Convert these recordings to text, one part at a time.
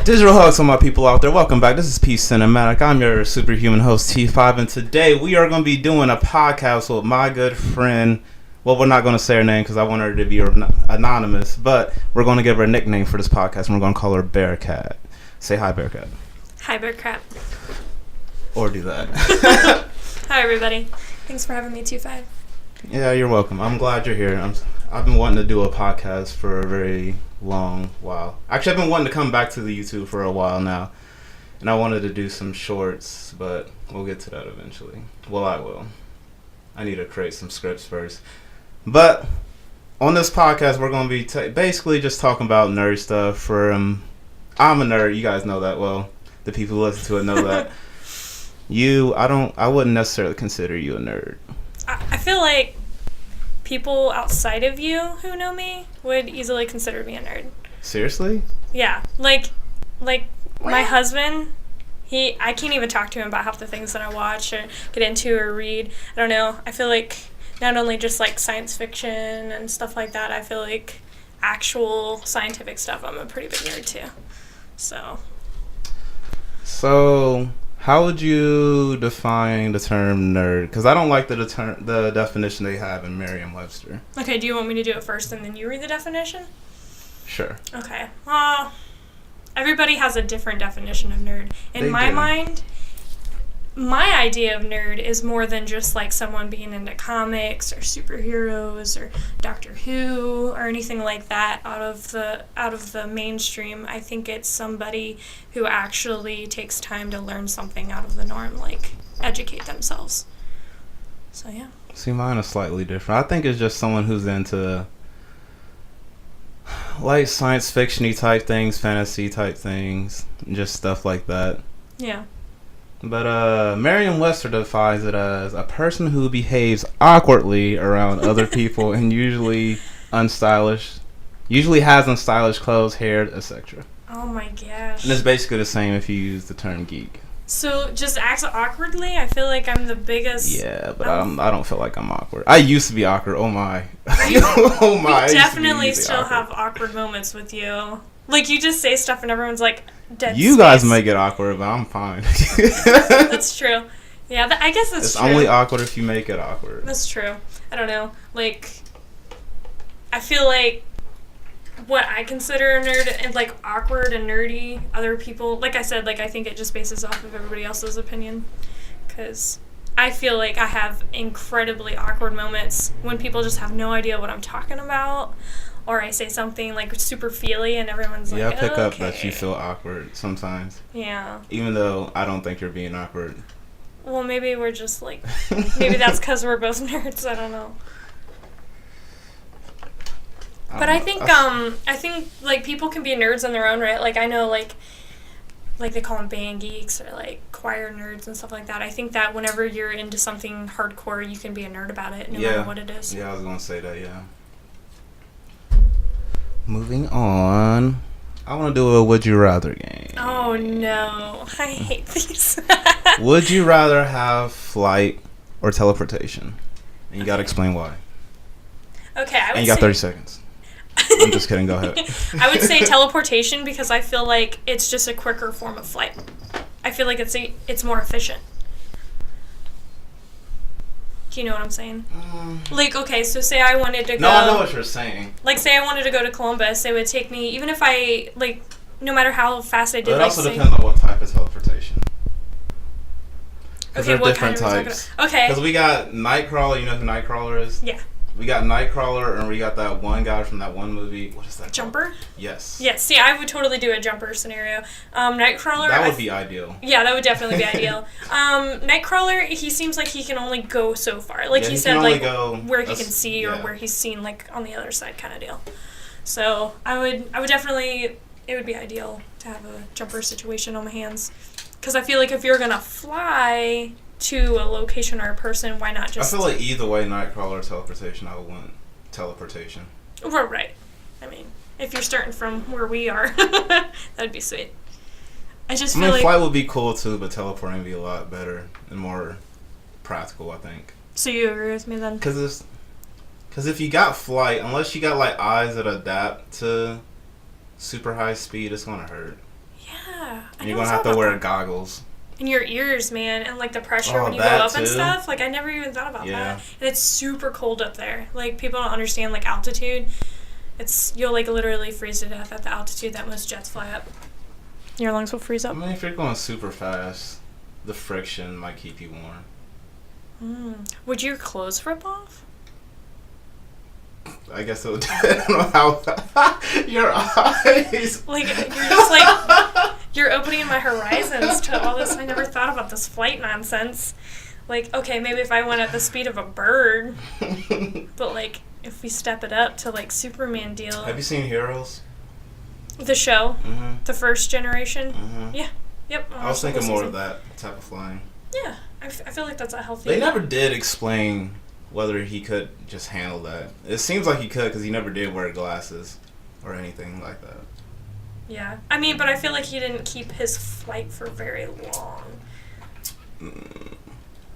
Digital hugs on my people out there. Welcome back. This is Peace Cinematic. I'm your superhuman host T5, and today we are going to be doing a podcast with my good friend. Well, we're not going to say her name because I want her to be anonymous, but we're going to give her a nickname for this podcast, and we're going to call her Bearcat. Say hi, Bearcat. Hi, Bearcat. Or do that. Hi, everybody. Thanks for having me, T5. Yeah, you're welcome. I'm glad you're here. I've been wanting to do a podcast for a very long while. Actually, I've been wanting to come back to the YouTube for a while now, and I wanted to do some shorts, but we'll get to that eventually. Well, I will. I need to create some scripts first. But on this podcast, we're going to be basically just talking about nerd stuff. I'm a nerd. You guys know that. Well, the people who listen to it know that. I wouldn't necessarily consider you a nerd. I feel like people outside of you who know me would easily consider me a nerd. Seriously? Yeah. Like my husband, I can't even talk to him about half the things that I watch or get into or read. I don't know. I feel like not only just like science fiction and stuff like that, I feel like actual scientific stuff I'm a pretty big nerd too. So how would you define the term nerd? Because I don't like the definition they have in Merriam-Webster. Okay, do you want me to do it first and then you read the definition? Sure. Okay. Well, everybody has a different definition of nerd. In my mind, my idea of nerd is more than just like someone being into comics or superheroes or Doctor Who or anything like that out of the mainstream. I think it's somebody who actually takes time to learn something out of the norm, like educate themselves. So yeah. See, mine is slightly different. I think it's just someone who's into like science fiction-y type things, fantasy type things, just stuff like that. Yeah. But Merriam-Webster defines it as a person who behaves awkwardly around other people and usually has unstylish clothes, hair, etc. Oh my gosh. And it's basically the same if you use the term geek. So just acts awkwardly? I feel like I'm the biggest. Yeah, but I don't feel like I'm awkward. I used to be awkward. Oh my. Oh my. We definitely still have awkward moments with you. Like you just say stuff and everyone's like dead. You guys make it awkward, but I'm fine. That's true. Yeah, I guess that's true. It's only awkward if you make it awkward. That's true. I don't know. Like, I feel like what I consider a nerd and like awkward and nerdy, other people, like I said, like I think it just bases off of everybody else's opinion. Because I feel like I have incredibly awkward moments when people just have no idea what I'm talking about. Or I say something like super feely and everyone's like, yeah, I pick okay. up that you feel awkward sometimes. Yeah. Even though I don't think you're being awkward. Well, maybe we're just like, maybe that's because we're both nerds. I don't know. But I think like people can be nerds in their own right. Like I know like they call them band geeks or like choir nerds and stuff like that. I think that whenever you're into something hardcore, you can be a nerd about it no matter what it is. Yeah, I was going to say that, yeah. Moving on, I want to do a Would You Rather game. Oh, no. I hate these. Would you rather have flight or teleportation? And you got to explain why. Okay, And you got 30 seconds. I'm just kidding. Go ahead. I would say teleportation because I feel like it's just a quicker form of flight. I feel like it's more efficient. Do you know what I'm saying? Like, okay, so say I wanted to go... No, I know what you're saying. Like, say I wanted to go to Columbus, it would take me, even if I, like, no matter how fast I did... But it also depends on what type of teleportation. Because okay, there are different types. Okay. Because we got Nightcrawler, you know who Nightcrawler is? Yeah. We got Nightcrawler, and we got that one guy from that one movie. What is that? Jumper? Yes. Yes. See, I would totally do a jumper scenario. Nightcrawler... That would be ideal. Yeah, that would definitely be ideal. Nightcrawler, he seems like he can only go so far. Like he said, like where he can see or where he's seen, like on the other side kind of deal. So I would definitely... It would be ideal to have a jumper situation on my hands. Because I feel like if you're going to fly to a location or a person, why not just... I feel like either way, Nightcrawler or teleportation, I would want teleportation. Right. I mean, if you're starting from where we are, that'd be sweet. I feel like... flight would be cool too, but teleporting would be a lot better and more practical, I think. So you agree with me then? Because if you got flight, unless you got like eyes that adapt to super high speed, it's going to hurt. Yeah. And you're going to have to wear goggles. In your ears, man, and like the pressure when you go up and stuff. Like I never even thought about that. And it's super cold up there. Like people don't understand like altitude. You'll like literally freeze to death at the altitude that most jets fly up. Your lungs will freeze up. I mean, if you're going super fast, the friction might keep you warm. Would your clothes rip off? I guess it would depend on how your eyes. Like you're just like you're opening my horizons to all this. I never thought about this flight nonsense. Like, okay, maybe if I went at the speed of a bird, but like if we step it up to like Superman deal. Have you seen Heroes? The show, Mm-hmm. the first generation. Mm-hmm. Yeah, yep. I was thinking more of that type of flying. Yeah, I feel like that's a healthy. They never did explain whether he could just handle that. It seems like he could because he never did wear glasses or anything like that. Yeah. I mean, but I feel like he didn't keep his flight for very long.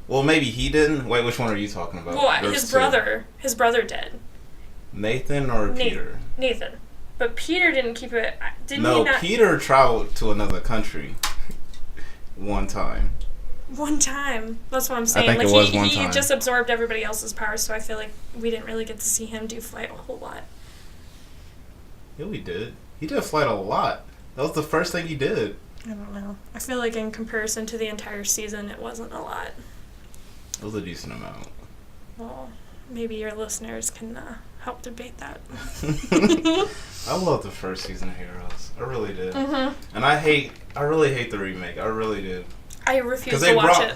Well, maybe he didn't. Wait, which one are you talking about? Well, his brother did. Nathan or Peter? Nathan. But Peter didn't keep it. No, Peter traveled to another country one time. One time. That's what I'm saying. I think like it was one time. He just absorbed everybody else's powers, so I feel like we didn't really get to see him do flight a whole lot. Yeah, we did. He did flight a lot. That was the first thing he did. I don't know. I feel like in comparison to the entire season, it wasn't a lot. It was a decent amount. Well, maybe your listeners can help debate that. I loved the first season of Heroes. I really did. Mm-hmm. And I really hate the remake. I really did. I refuse to watch it.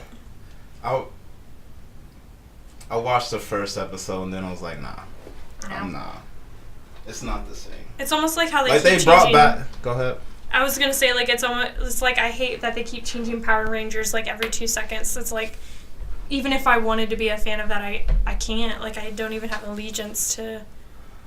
I watched the first episode and then I was like, nah. It's not the same. It's almost like how they brought back. Go ahead. I was gonna say like it's like I hate that they keep changing Power Rangers like every 2 seconds. It's like even if I wanted to be a fan of that, I can't. Like I don't even have allegiance to.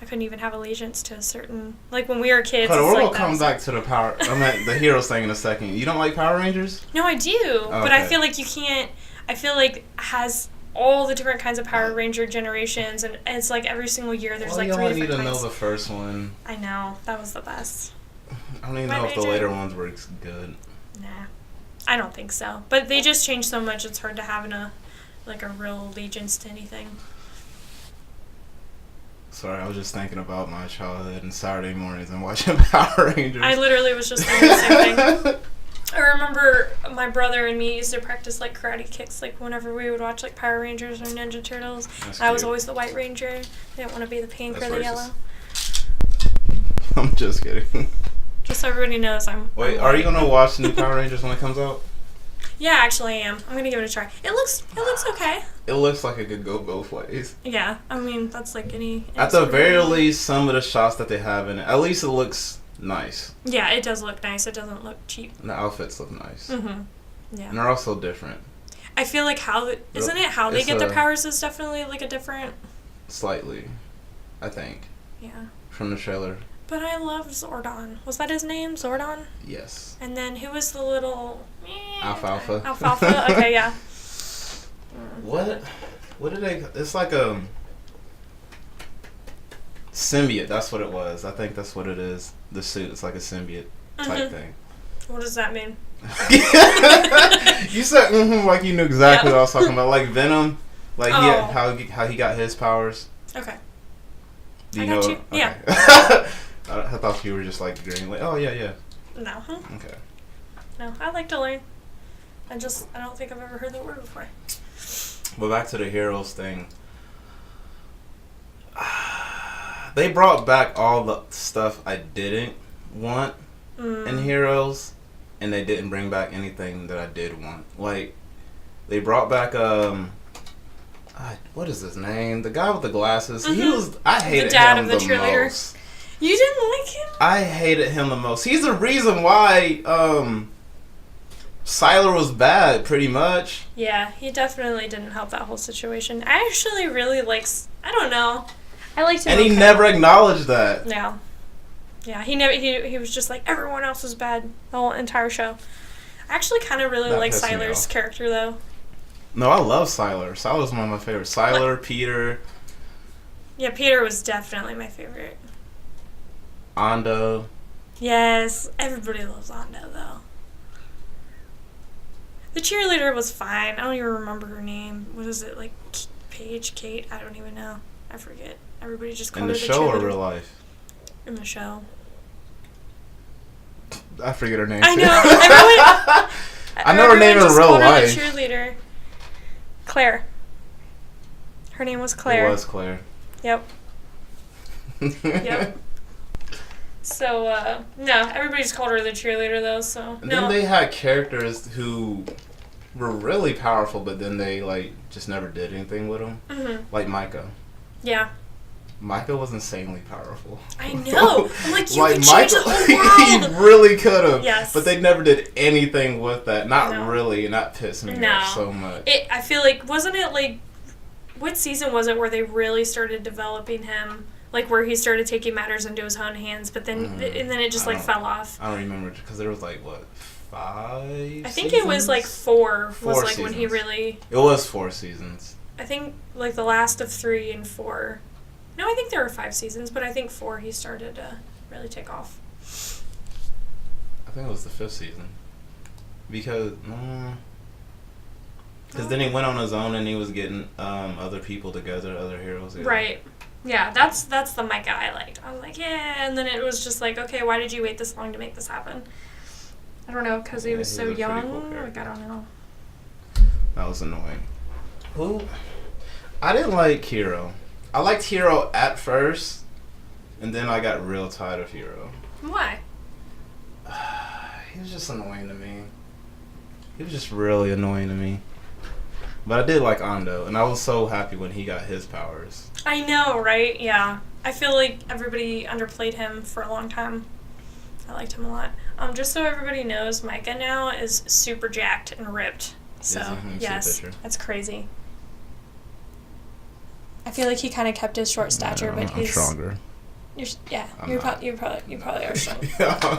I couldn't even have allegiance to a certain like when we were kids. We're gonna come back to the Heroes thing in a second. You don't like Power Rangers? No, I do, but I feel like you can't. I feel like has all the different kinds of Power Ranger generations, and it's like every single year there's like 3 different kinds. You only need to know the first one. I know that was the best. I don't even know if the later ones were good. Nah, I don't think so. But they just changed so much; it's hard to have a real allegiance to anything. Sorry, I was just thinking about my childhood and Saturday mornings and watching Power Rangers. I literally was just thinking the same thing. I remember my brother and me used to practice like karate kicks like whenever we would watch like Power Rangers or Ninja Turtles. I was always the White Ranger. I didn't want to be the pink or the yellow. I'm just kidding. Just so everybody knows Wait, are you gonna watch the new Power Rangers when it comes out? Yeah, actually I am. I'm gonna give it a try. It looks okay. It looks like it could go both ways. Yeah, I mean that's like any at the very least, some of the shots that they have in it, at least it looks nice. Yeah, it does look nice. It doesn't look cheap. And the outfits look nice. Mm-hmm. Yeah. And they're also different. I feel like how they get their powers is definitely like a different. Slightly, I think. Yeah. From the trailer. But I love Zordon. Was that his name? Zordon? Yes. And then who was the little... Alfalfa. Alfalfa? Okay, yeah. What did they... It's like a... symbiote, that's what it was. I think that's what it is. The suit, it's like a symbiote type thing. What does that mean? You said like you knew exactly what I was talking about. Like Venom. Like how he got his powers. Okay. Do you know? You. Okay. Yeah. I thought you were just like agreeing. Like, oh yeah. No. Okay. No, I like to learn. I don't think I've ever heard that word before. But back to the Heroes thing. They brought back all the stuff I didn't want in Heroes, and they didn't bring back anything that I did want. Like, they brought back what is his name? The guy with the glasses. I hated the dad him of the cheerleader. Most. You didn't like him? I hated him the most. He's the reason why Sylar was bad, pretty much. Yeah, he definitely didn't help that whole situation. I actually really I don't know. I liked him. And he never acknowledged that. Yeah. Yeah, he was just like, everyone else was bad the whole entire show. I actually kind of really like Sylar's character, though. No, I love Sylar. Sylar's one of my favorites. Sylar, Peter. Yeah, Peter was definitely my favorite. Ando. Yes, everybody loves Ando, though. The cheerleader was fine. I don't even remember her name. What is it, like Paige, Kate? I don't even know. I forget. Everybody just called her the cheerleader. In the show or real life? In the show. I forget her name. I know. I know her name in real life. The cheerleader. Claire. Her name was Claire. It was Claire. Yep. Yep. So, no, everybody just called her the cheerleader, though, so. And then they had characters who were really powerful, but then they, like, just never did anything with them. Mm-hmm. Like Micah. Yeah. Micah was insanely powerful. I know. I'm like, you like could change the whole world. He really could have. Yes. But they never did anything with that. Not really, and that pissed me off so much. I feel like, wasn't it, like, what season was it where they really started developing him? Like, where he started taking matters into his own hands, but then and then it just, like, fell off. I don't remember, because there was, like, what, 5 I think it was, like, 4 was, like, seasons. when he really... It was 4 seasons. I think, like, the last of 3 and 4... No, I think there were 5 seasons, but I think 4 he started to really take off. I think it was the 5th season. Because then he went on his own and he was getting other people together, other heroes together. Right. Yeah, that's the Micah I liked. I was like, yeah, and then it was just like, okay, why did you wait this long to make this happen? I don't know, because he was so young. Cool, like, I don't know. That was annoying. Who? I didn't like Hero. I liked Hero at first, and then I got real tired of Hero. Why? He was just annoying to me. He was just really annoying to me. But I did like Ando, and I was so happy when he got his powers. I know, right? Yeah. I feel like everybody underplayed him for a long time. I liked him a lot. Just so everybody knows, Micah now is super jacked and ripped. So, yes, that's crazy. I feel like he kind of kept his short stature, but he's stronger. You probably are strong.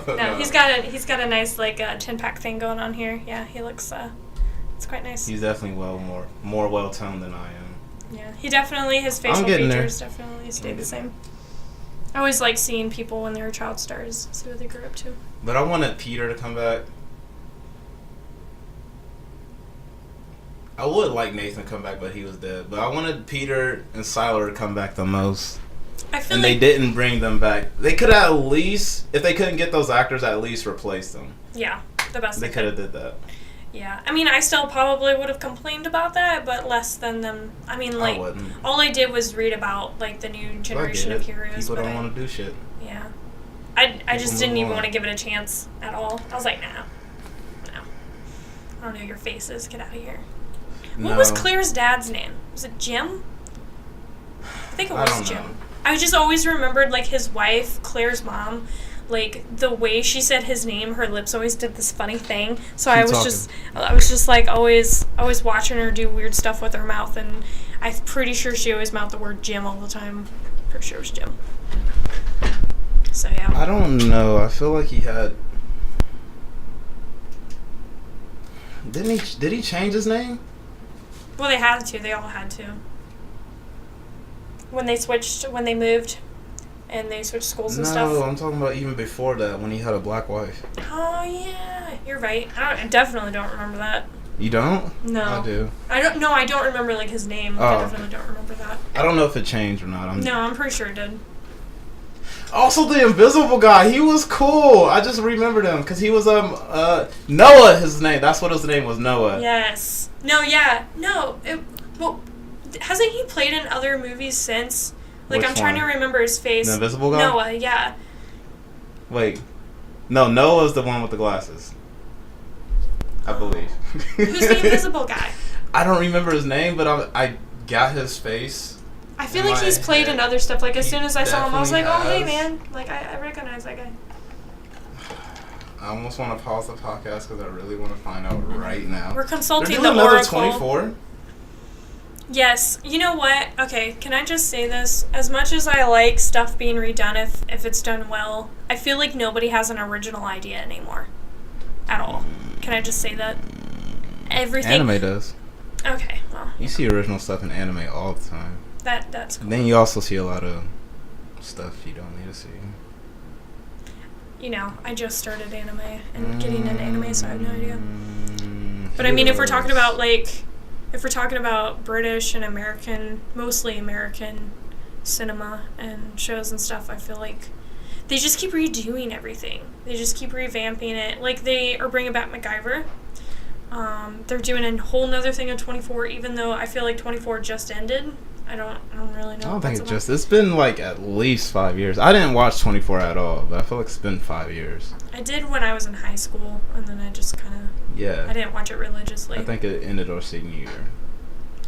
No, he's got a nice like 10-pack thing going on here. Yeah, he looks it's quite nice. He's definitely more well toned than I am. Yeah, his facial features definitely stay the same. I always like seeing people when they were child stars, see what they grew up to. But I wanted Peter to come back. I would like Nathan to come back, but he was dead. But I wanted Peter and Siler to come back the most. And they didn't bring them back. They could have at least, if they couldn't get those actors, at least replace them. Yeah, the best they could have did that. Yeah, I mean, I still probably would have complained about that, but less than them. I mean, like, all I did was read about, like, the new generation of heroes. People don't want to do shit. Yeah. I just didn't even want to give it a chance at all. I was like, nah. No. I don't know your faces. Get out of here. What was Claire's dad's name? Was it Jim? I think it was Jim. I just always remembered, like, his wife, Claire's mom, like, the way she said his name, her lips always did this funny thing. So I was just like always watching her do weird stuff with her mouth, and I'm pretty sure she always mouthed the word Jim all the time. Pretty sure it was Jim. So yeah. I don't know. I feel like he had. Did he change his name? Well, they had to. They all had to. When they moved, and they switched schools and stuff. No, I'm talking about even before that, when he had a black wife. Oh yeah, you're right. I definitely don't remember that. You don't? No, I do. I don't remember like his name. I definitely don't remember that. I don't know if it changed or not. I'm pretty sure it did. Also, the invisible guy, he was cool. I just remembered him because he was Noah. His name. That's what his name was, Noah. Yes. No. Yeah. No. Well, hasn't he played in other movies since? Like, I'm trying to remember his face. The invisible guy? Noah. Yeah. Wait. No, Noah's the one with the glasses. I believe. Who's the invisible guy? I don't remember his name, but I got his face. I feel like he's played in other stuff. Like, as soon as I saw him, I was like, oh, hey, man. Like, I recognize that guy. I almost want to pause the podcast because I really want to find out right now. We're consulting the Oracle. 24? Yes. You know what? Okay, can I just say this? As much as I like stuff being redone if it's done well, I feel like nobody has an original idea anymore. At all. Can I just say that? Everything. Anime does. Okay, well. You see original stuff in anime all the time. That's cool. And then you also see a lot of stuff you don't need to see. you know, I just started anime and getting into anime, so I have no idea. But I mean, if we're talking about British and American, mostly American cinema and shows and stuff, I feel like they just keep redoing everything. They just keep revamping it. Like, they are bringing back MacGyver. They're doing a whole nother thing on 24, even though I feel like 24 just ended. I don't really know. I don't think it's been like at least 5 years. I didn't watch 24 at all, but I feel like it's been 5 years. I did when I was in high school, and then I just kind of... Yeah. I didn't watch it religiously. I think it ended our senior year.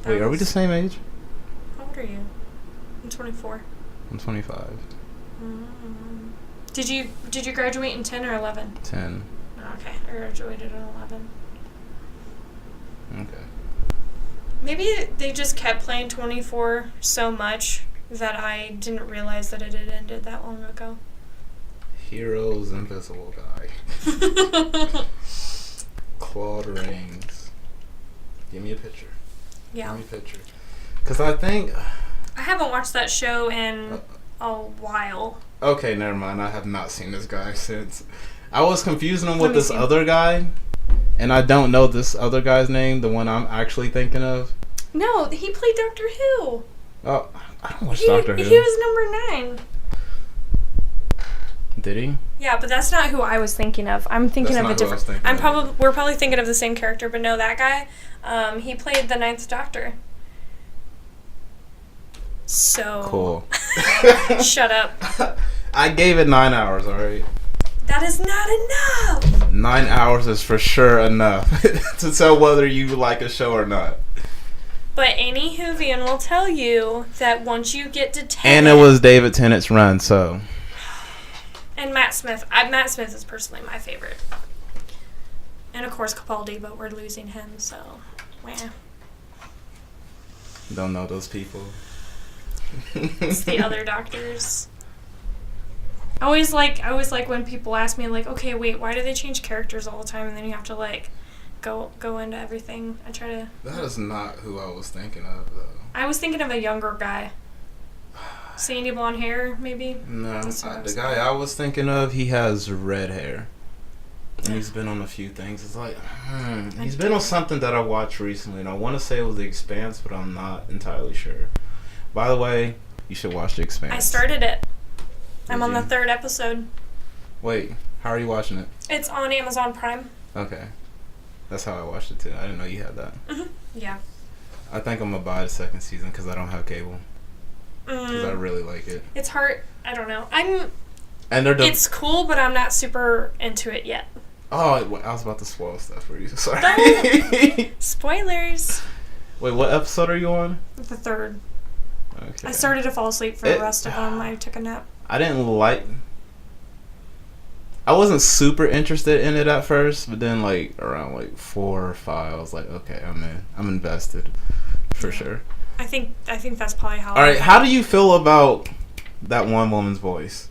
Wait, are we the same age? How old are you? I'm 24. I'm 25. Mm. Did you graduate in 10 or 11? 10. Okay, I graduated in 11. Okay. Maybe they just kept playing 24 so much that I didn't realize that it had ended that long ago. Heroes Invisible Guy. Claude Rains. Give me a picture. Yeah. Give me a picture. Because I think... I haven't watched that show in a while. Okay, never mind. I have not seen this guy since. I was confusing him with this other guy. And I don't know this other guy's name, the one I'm actually thinking of. No, he played Doctor Who. Oh, I don't watch Doctor Who. He was number 9. Did he? Yeah, but that's not who I was thinking of. I'm thinking of a different... We're probably thinking of the same character, but no, that guy, he played the 9th Doctor. So... Cool. Shut up. I gave it 9 hours, alright? That is not enough! 9 hours is for sure enough to tell whether you like a show or not. But any Whovian will tell you that once you get to 10... And it was David Tennant's run, so... And Matt Smith. Matt Smith is personally my favorite. And of course Capaldi, but we're losing him, so... Wah. Don't know those people. It's the other doctors. I always like when people ask me, like, okay, wait, why do they change characters all the time? And then you have to, like, go into everything. I try to... That is not who I was thinking of, though. I was thinking of a younger guy. Sandy blonde hair, maybe? No, the guy I was thinking of, he has red hair. And he's been on a few things. It's like, he's been on something that I watched recently, and I want to say it was The Expanse, but I'm not entirely sure. By the way, you should watch The Expanse. I started it. I'm on the 3rd episode. Wait, how are you watching it? It's on Amazon Prime. Okay. That's how I watched it, too. I didn't know you had that. Mm-hmm. Yeah. I think I'm going to buy the 2nd season because I don't have cable. Because I really like it. It's hard. I don't know. It's cool, but I'm not super into it yet. Oh, I was about to spoil stuff for you. Sorry. Spoilers. Wait, what episode are you on? The 3rd. Okay. I started to fall asleep for the rest of them. I took a nap. I wasn't super interested in it at first, but then around 4 or 5, I was like, okay, I'm in. I'm invested for sure. I think that's probably how. All right, how do you feel about that one woman's voice?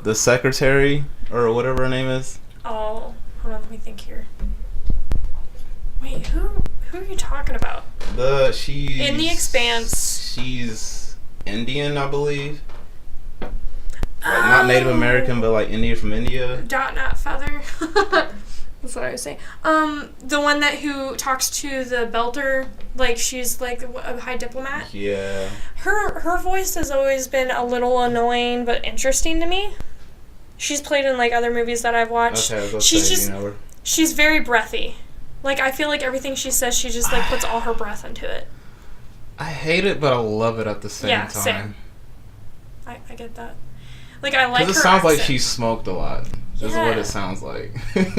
The secretary or whatever her name is. Oh, hold on, let me think here. Wait, who are you talking about? She's in The Expanse. She's Indian, I believe. Not Native American, but Indian from India. Not feather. That's what I was saying. The one who talks to the Belter, she's a high diplomat. Yeah. Her voice has always been a little annoying but interesting to me. She's played in other movies that I've watched. Okay, she's very breathy. I feel like everything she says, she just puts all her breath into it. I hate it, but I love it at the same time. Same. I get that. I like her because it sounds like accent. she smoked a lot. Is what it sounds like.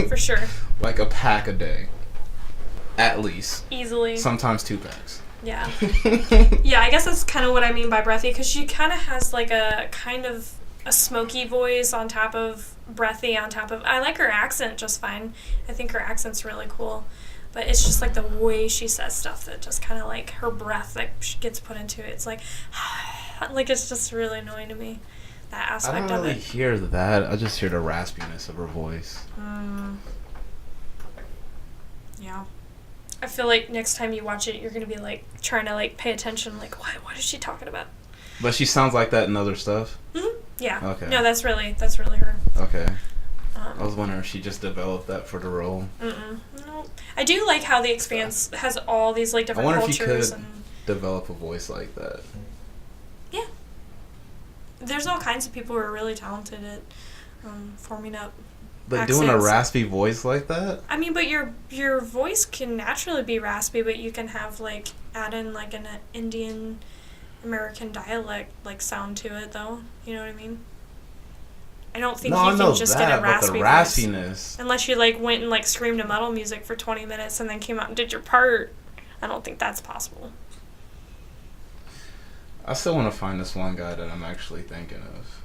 For sure. Like a pack a day. At least. Easily. Sometimes 2 packs. Yeah. Yeah, I guess that's kind of what I mean by breathy, because she kind of has a kind of a smoky voice on top of breathy on top of... I like her accent just fine. I think her accent's really cool. But it's just the way she says stuff that just kind of her breath that she gets put into it. It's it's just really annoying to me. That aspect of it. I don't really hear that. I just hear the raspiness of her voice. Yeah. I feel like next time you watch it, you're going to be trying to pay attention. What is she talking about? But she sounds like that in other stuff. Mm-hmm. Yeah. Okay. No, that's really her. Okay. I was wondering if she just developed that for the role. No. I do like how The Expanse has all these like different cultures. I wonder if you could develop a voice like that. Yeah. There's all kinds of people who are really talented at forming up But accents. doing a raspy voice like that? I mean, but your voice can naturally be raspy, but you can have like add in like an Indian American dialect like sound to it, though. You know what I mean? I don't think you can just get a raspy but the raspiness. voice. Unless you like went and like screamed to metal music for 20 minutes and then came out and did your part. I don't think that's possible. I still want to find this one guy that I'm actually thinking of.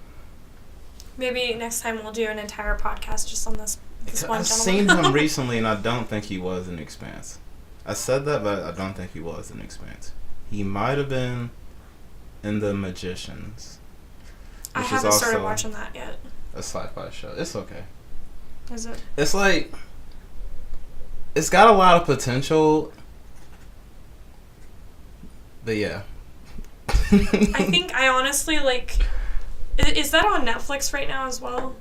Maybe next time we'll do an entire podcast just on this one I've gentleman. seen him recently, and I don't think he was in Expanse. I said that, but I don't think he was in Expanse. He might have been in The Magicians. I haven't started watching that yet. A sci-fi show. It's okay. Is it? It's like, it's got a lot of potential, but yeah. I think I honestly like. Is that on Netflix right now as well?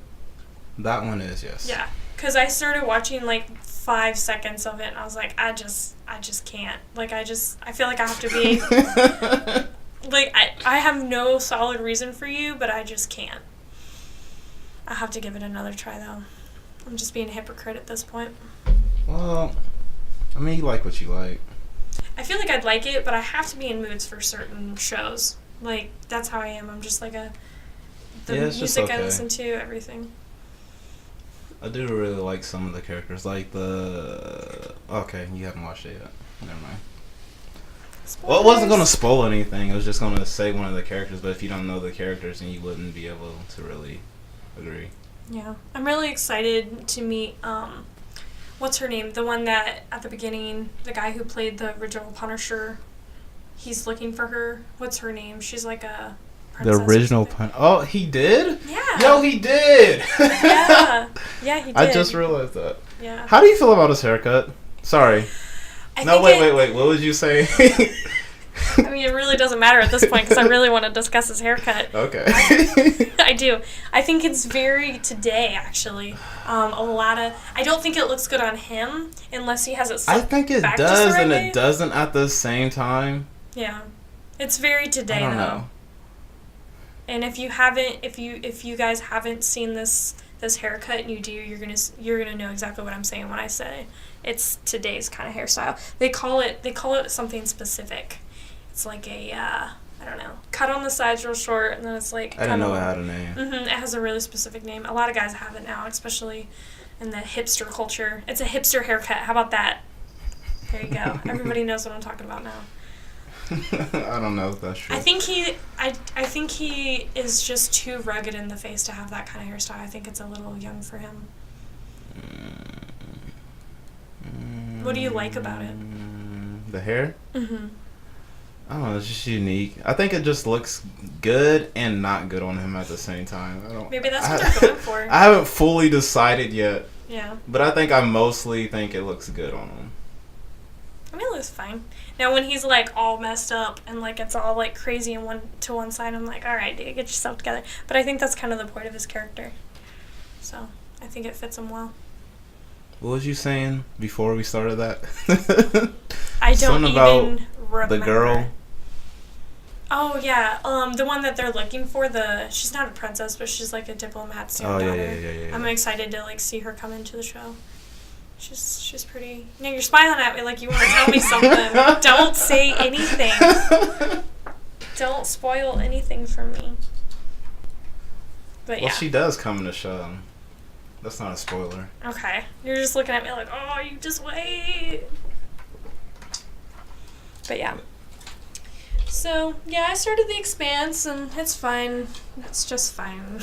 That one is, yes. Yeah, because I started watching like 5 seconds of it, and I was like, I just can't. Like, I feel like I have to be. Like, I have no solid reason for you, but I just can't. I have to give it another try, though. I'm just being a hypocrite at this point. Well, I mean, you like what you like. I feel like I'd like it, but I have to be in moods for certain shows. Like, that's how I am. I'm just like the music I listen to, everything. I do really like some of the characters. Like okay, you haven't watched it yet. Never mind. Spoilers. Well, it wasn't going to spoil anything. I was just going to say one of the characters, but if you don't know the characters, then you wouldn't be able to really agree. Yeah. I'm really excited to meet, what's her name? The one that, at the beginning, the guy who played the original Punisher, he's looking for her. What's her name? She's like a princess. The original Punisher. Oh, he did? Yeah. Yo, he did! Yeah. Yeah, he did. I just realized that. Yeah. How do you feel about his haircut? Sorry. Wait. What would you say? I mean, it really doesn't matter at this point because I really want to discuss his haircut. Okay. I do. I think it's very today, actually. I don't think it looks good on him unless he has it slicked I think it back does just the right and way. it doesn't at the same time. Yeah. It's very today, I don't though. know. And if you guys haven't seen this haircut and you do, you're gonna know exactly what I'm saying when I say it's today's kind of hairstyle. They call it something specific. It's like a I don't know, cut on the sides real short, and then it's like. I didn't know it had a name. It has a really specific name. A lot of guys have it now, especially in the hipster culture. It's a hipster haircut. How about that? There you go. Everybody knows what I'm talking about now. I don't know if that's true. I think he is just too rugged in the face to have that kind of hairstyle. I think it's a little young for him. What do you like about it? The hair? Mm-hmm. I don't know, it's just unique. I think it just looks good and not good on him at the same time. Maybe that's what they're going for. I haven't fully decided yet. Yeah. But I mostly think it looks good on him. I mean, it looks fine. Now, when he's, like, all messed up and, like, it's all, like, crazy to one side, I'm like, all right, dude, get yourself together. But I think that's kind of the point of his character. So, I think it fits him well. What was you saying before we started that? I don't even remember. The girl? Oh, yeah. The one that they're looking for, she's not a princess, but she's, like, a diplomat's young daughter. Yeah. I'm excited to, like, see her come into the show. She's pretty. No, you're smiling at me like you want to tell me something. Don't say anything. Don't spoil anything for me. But yeah. Well, she does come in the show. That's not a spoiler. Okay. You're just looking at me like, oh, you just wait. But yeah. So, yeah, I started The Expanse, and it's fine. It's just fine.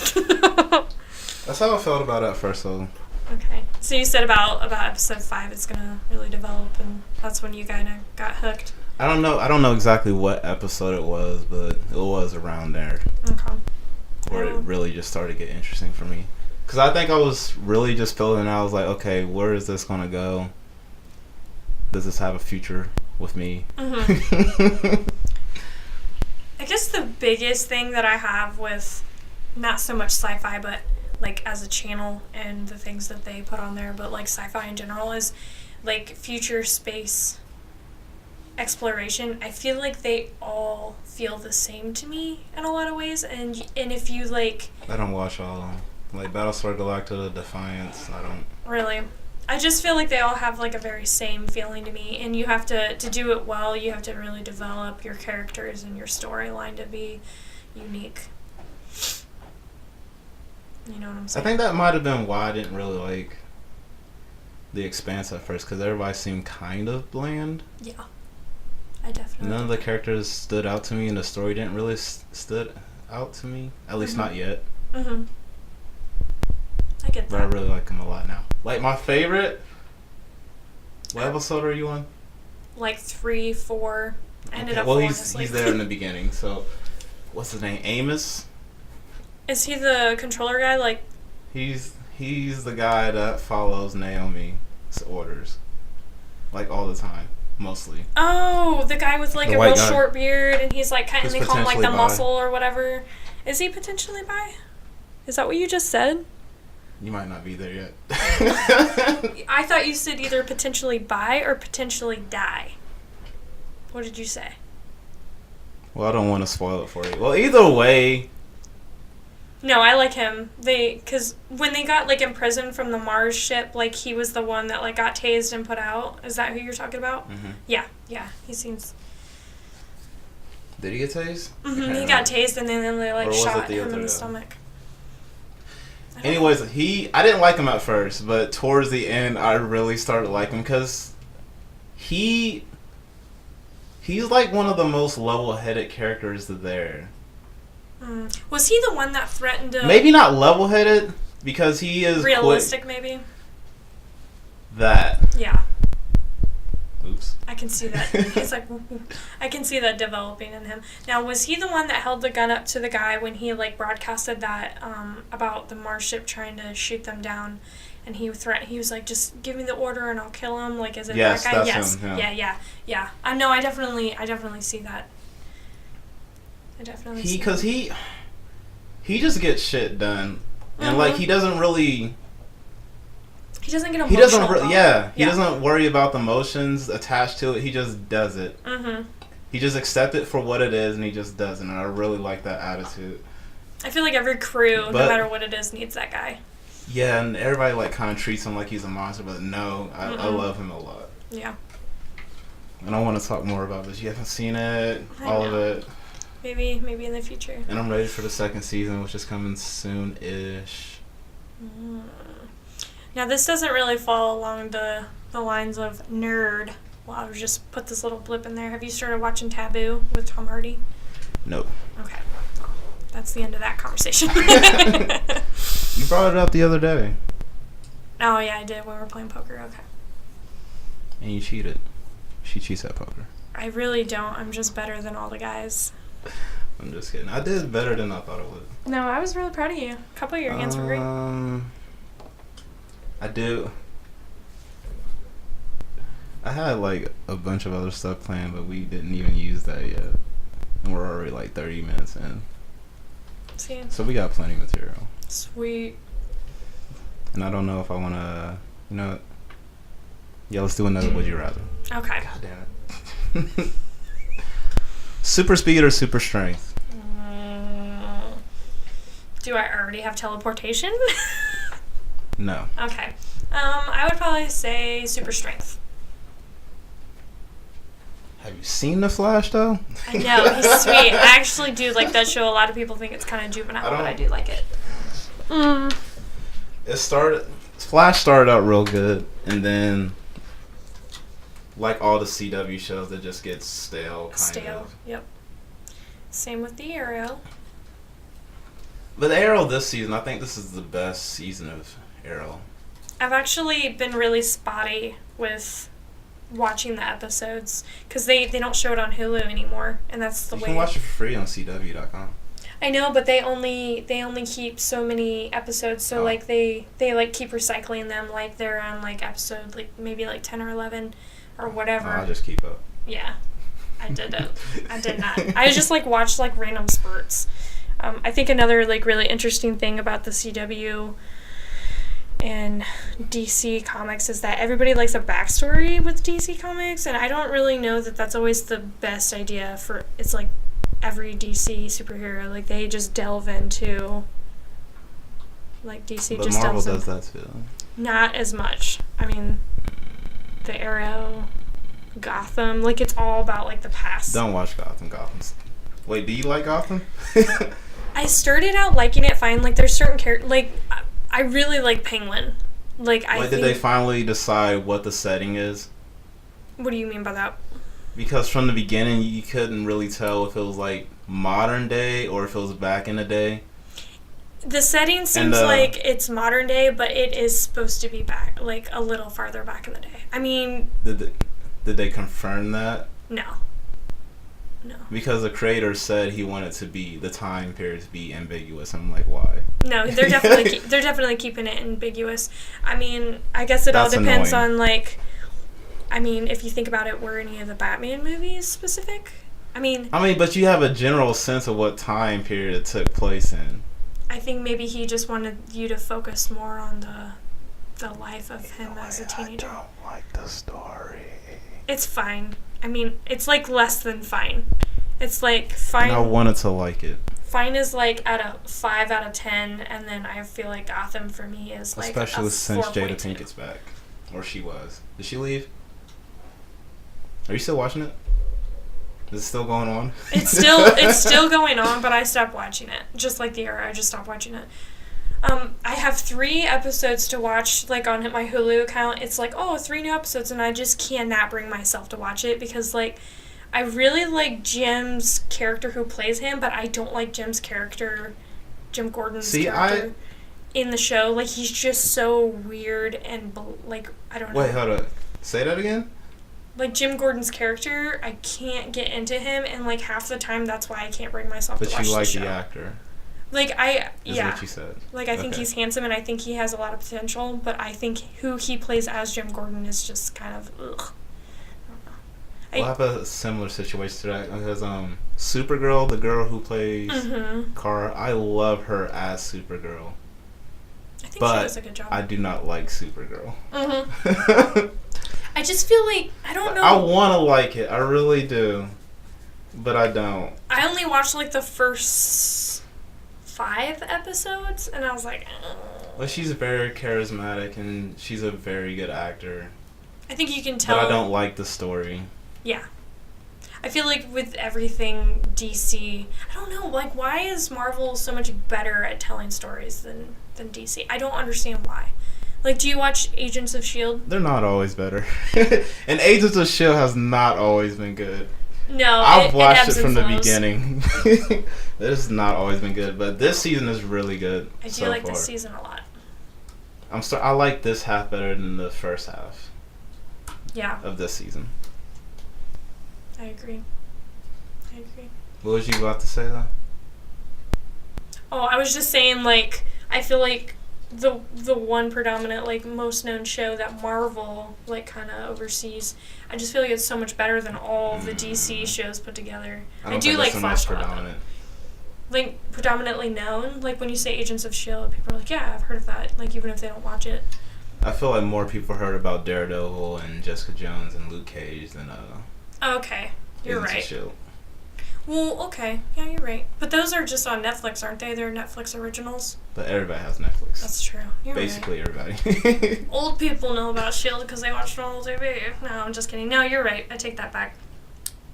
That's how I felt about it at first, though. Okay. So you said about episode 5 it's going to really develop, and that's when you kind of got hooked. I don't know exactly what episode it was, but it was around there. Okay. Where it really just started to get interesting for me. Because I think I was really just feeling, I was like, okay, where is this going to go? Does this have a future with me? Mm-hmm. I guess the biggest thing that I have with not so much sci-fi, but like as a channel and the things that they put on there, but like sci-fi in general is like future space exploration. I feel like they all feel the same to me in a lot of ways, and if you like, I don't watch all of them. Like Battlestar Galactica, Defiance, I don't really. I just feel like they all have like a very same feeling to me, and you have to do it well, you have to really develop your characters and your storyline to be unique. You know what I'm saying? I think that might have been why I didn't really like The Expanse at first, because everybody seemed kind of bland. Yeah, I definitely. None of the characters stood out to me, and the story didn't really stood out to me. At least not yet. Mm-hmm. I get that. But I really like them a lot now. Like, my favorite... What episode are you on? Like 3, 4. I ended up well, falling he's asleep. there in the beginning, so... What's his name? Amos? Is he the controller guy? Like... He's the guy that follows Naomi's orders. Like, all the time. Mostly. Oh, the guy with like the a real guy. short beard, and he's like kind of, they call him like the potentially bi. muscle or whatever. Is he potentially bi? Is that what you just said? You might not be there yet. I thought you said either potentially bi or potentially die. What did you say? Well, I don't want to spoil it for you. Well, either way... No, I like him. Because when they got like imprisoned from the Mars ship, like he was the one that like got tased and put out. Is that who you're talking about? Mm-hmm. Yeah. He seems... Did he get tased? Mm-hmm. He got tased and then they like shot him in the guy? stomach. Anyways, I didn't like him at first, but towards the end, I really started liking him because he's like one of the most level-headed characters there. Was he the one that threatened to... Maybe not level-headed, because he is... Realistic, maybe? That. Yeah. Oops. I can see that. He's like... I can see that developing in him. Now, was he the one that held the gun up to the guy when he, like, broadcasted that, about the Mars ship trying to shoot them down? And he was like, just give me the order and I'll kill him? Like, is it yes, that guy? That's yes. him, Yeah. I know, I definitely see that. I definitely see Because he just gets shit done. And, Mm-hmm. like, he doesn't really... He doesn't get emotional. He doesn't worry about the emotions attached to it. He just does it. Mm-hmm. He just accepts it for what it is, and he just does it. And I really like that attitude. I feel like every crew, no matter what it is, needs that guy. Yeah, and everybody like kind of treats him like he's a monster, but no, I love him a lot. Yeah. And I want to talk more about this. You haven't seen it, all of it. Maybe in the future. And I'm ready for the second season, which is coming soon-ish. Now, this doesn't really fall along the lines of nerd. Well, I'll just put this little blip in there. Have you started watching Taboo with Tom Hardy? No. Okay. Well, that's the end of that conversation. You brought it up the other day. Oh, yeah, I did when we were playing poker. Okay. And you cheated. She cheats at poker. I really don't. I'm just better than all the guys. I'm just kidding. I did better than I thought I would. No, I was really proud of you. A couple of your hands were great. I do. I had like a bunch of other stuff planned, but we didn't even use that yet. And we're already like 30 minutes in. See? So we got plenty of material. Sweet. And I don't know if I want to, yeah, let's do another Would You Rather. Okay. God damn it. Super speed or super strength? Do I already have teleportation? No. Okay. I would probably say super strength. Have you seen The Flash, though? I know, he's sweet. I actually do like that show. A lot of people think it's kind of juvenile, but I do like it. Flash started out real good, and then, like all the CW shows, it just gets stale, kind of. Yep. Same with the Arrow. But the Arrow this season, I think this is the best season of Arrow. I've actually been really spotty with watching the episodes because they don't show it on Hulu anymore, and that's the way. You can watch it for free on CW.com. I know, but they only keep so many episodes, so like they like keep recycling them, like they're on like episode like maybe like 10 or 11 or whatever. I'll just keep up. Yeah, I did it. I did not. I just like watched like random spurts. I think another like really interesting thing about the CW and DC Comics is that everybody likes a backstory with DC Comics, and I don't really know that that's always the best idea for, it's like every DC superhero, like they just delve into, like DC but just Marvel delves does that too. Not as much. I mean, the Arrow, Gotham, like it's all about like the past. Don't watch Gotham. Wait, do you like Gotham? I started out liking it fine. Like there's certain characters, like I really like Penguin. Like did they finally decide what the setting is? What do you mean by that? Because from the beginning you couldn't really tell if it was like modern day or if it was back in the day. The setting seems like it's modern day, but it is supposed to be back, like a little farther back in the day. I mean, did they confirm that? No. Because the creator said he wanted to be the time period to be ambiguous. I'm like, why? No, they're definitely keeping it ambiguous. I mean, I guess it all depends on like. I mean, if you think about it, were any of the Batman movies specific? I mean, but you have a general sense of what time period it took place in. I think maybe he just wanted you to focus more on the life of him as a teenager. I don't like the story. It's fine. I mean, it's like less than fine. It's like fine. I wanted to like it. Fine is like at a 5 out of 10, and then I feel like Gotham for me is like especially since Jada 4.2. Pinkett's back, or she was. Did she leave? Are you still watching it? Is it still going on? It's still going on, but I stopped watching it. Just like the Arrow, I just stopped watching it. I have 3 episodes to watch, like, on my Hulu account. It's like, 3 new episodes, and I just cannot bring myself to watch it because, like, I really like Jim's character who plays him, but I don't like Jim's character, Jim Gordon's character in the show. Like, he's just so weird and, like, I don't know. Wait, hold on. Say that again? Like, Jim Gordon's character, I can't get into him, and, like, half the time that's why I can't bring myself to watch the show. But you like the actor? Like, Is what you said. Like, I think he's handsome, and I think he has a lot of potential, but I think who he plays as Jim Gordon is just kind of, ugh. I have a similar situation to that, because Supergirl, the girl who plays Kara, I love her as Supergirl. I think she does a good job. I do not like Supergirl. I just feel like, I don't know. I want to like it, I really do, but I don't. I only watched, like, the first 5 episodes, and I was like, Well, she's very charismatic, and she's a very good actor. I think you can tell. But I don't like the story. Yeah. I feel like with everything DC, I don't know, like, why is Marvel so much better at telling stories than DC? I don't understand why. Like, do you watch Agents of S.H.I.E.L.D.? They're not always better. And Agents of S.H.I.E.L.D. has not always been good. No, I've watched it from the beginning. It has not always been good, but this season is really good. I do like this season a lot. I like this half better than the first half. Yeah. Of this season. I agree. What was you about to say, though? Oh, I was just saying, like, I feel like the one predominant, like, most known show that Marvel, like, kind of oversees, I just feel like it's so much better than all of the DC shows put together. I do like Flash a lot. Like, predominantly known, like, when you say Agents of S.H.I.E.L.D., people are like, yeah, I've heard of that, like, even if they don't watch it. I feel like more people heard about Daredevil and Jessica Jones and Luke Cage than okay, you're right. S.H.I.E.L.D. Well, okay, yeah, you're right. But those are just on Netflix, aren't they? They're Netflix originals. But everybody has Netflix. That's true. You're Basically right. Everybody. Old people know about S.H.I.E.L.D. because they watched it on TV. No, I'm just kidding. No, you're right. I take that back.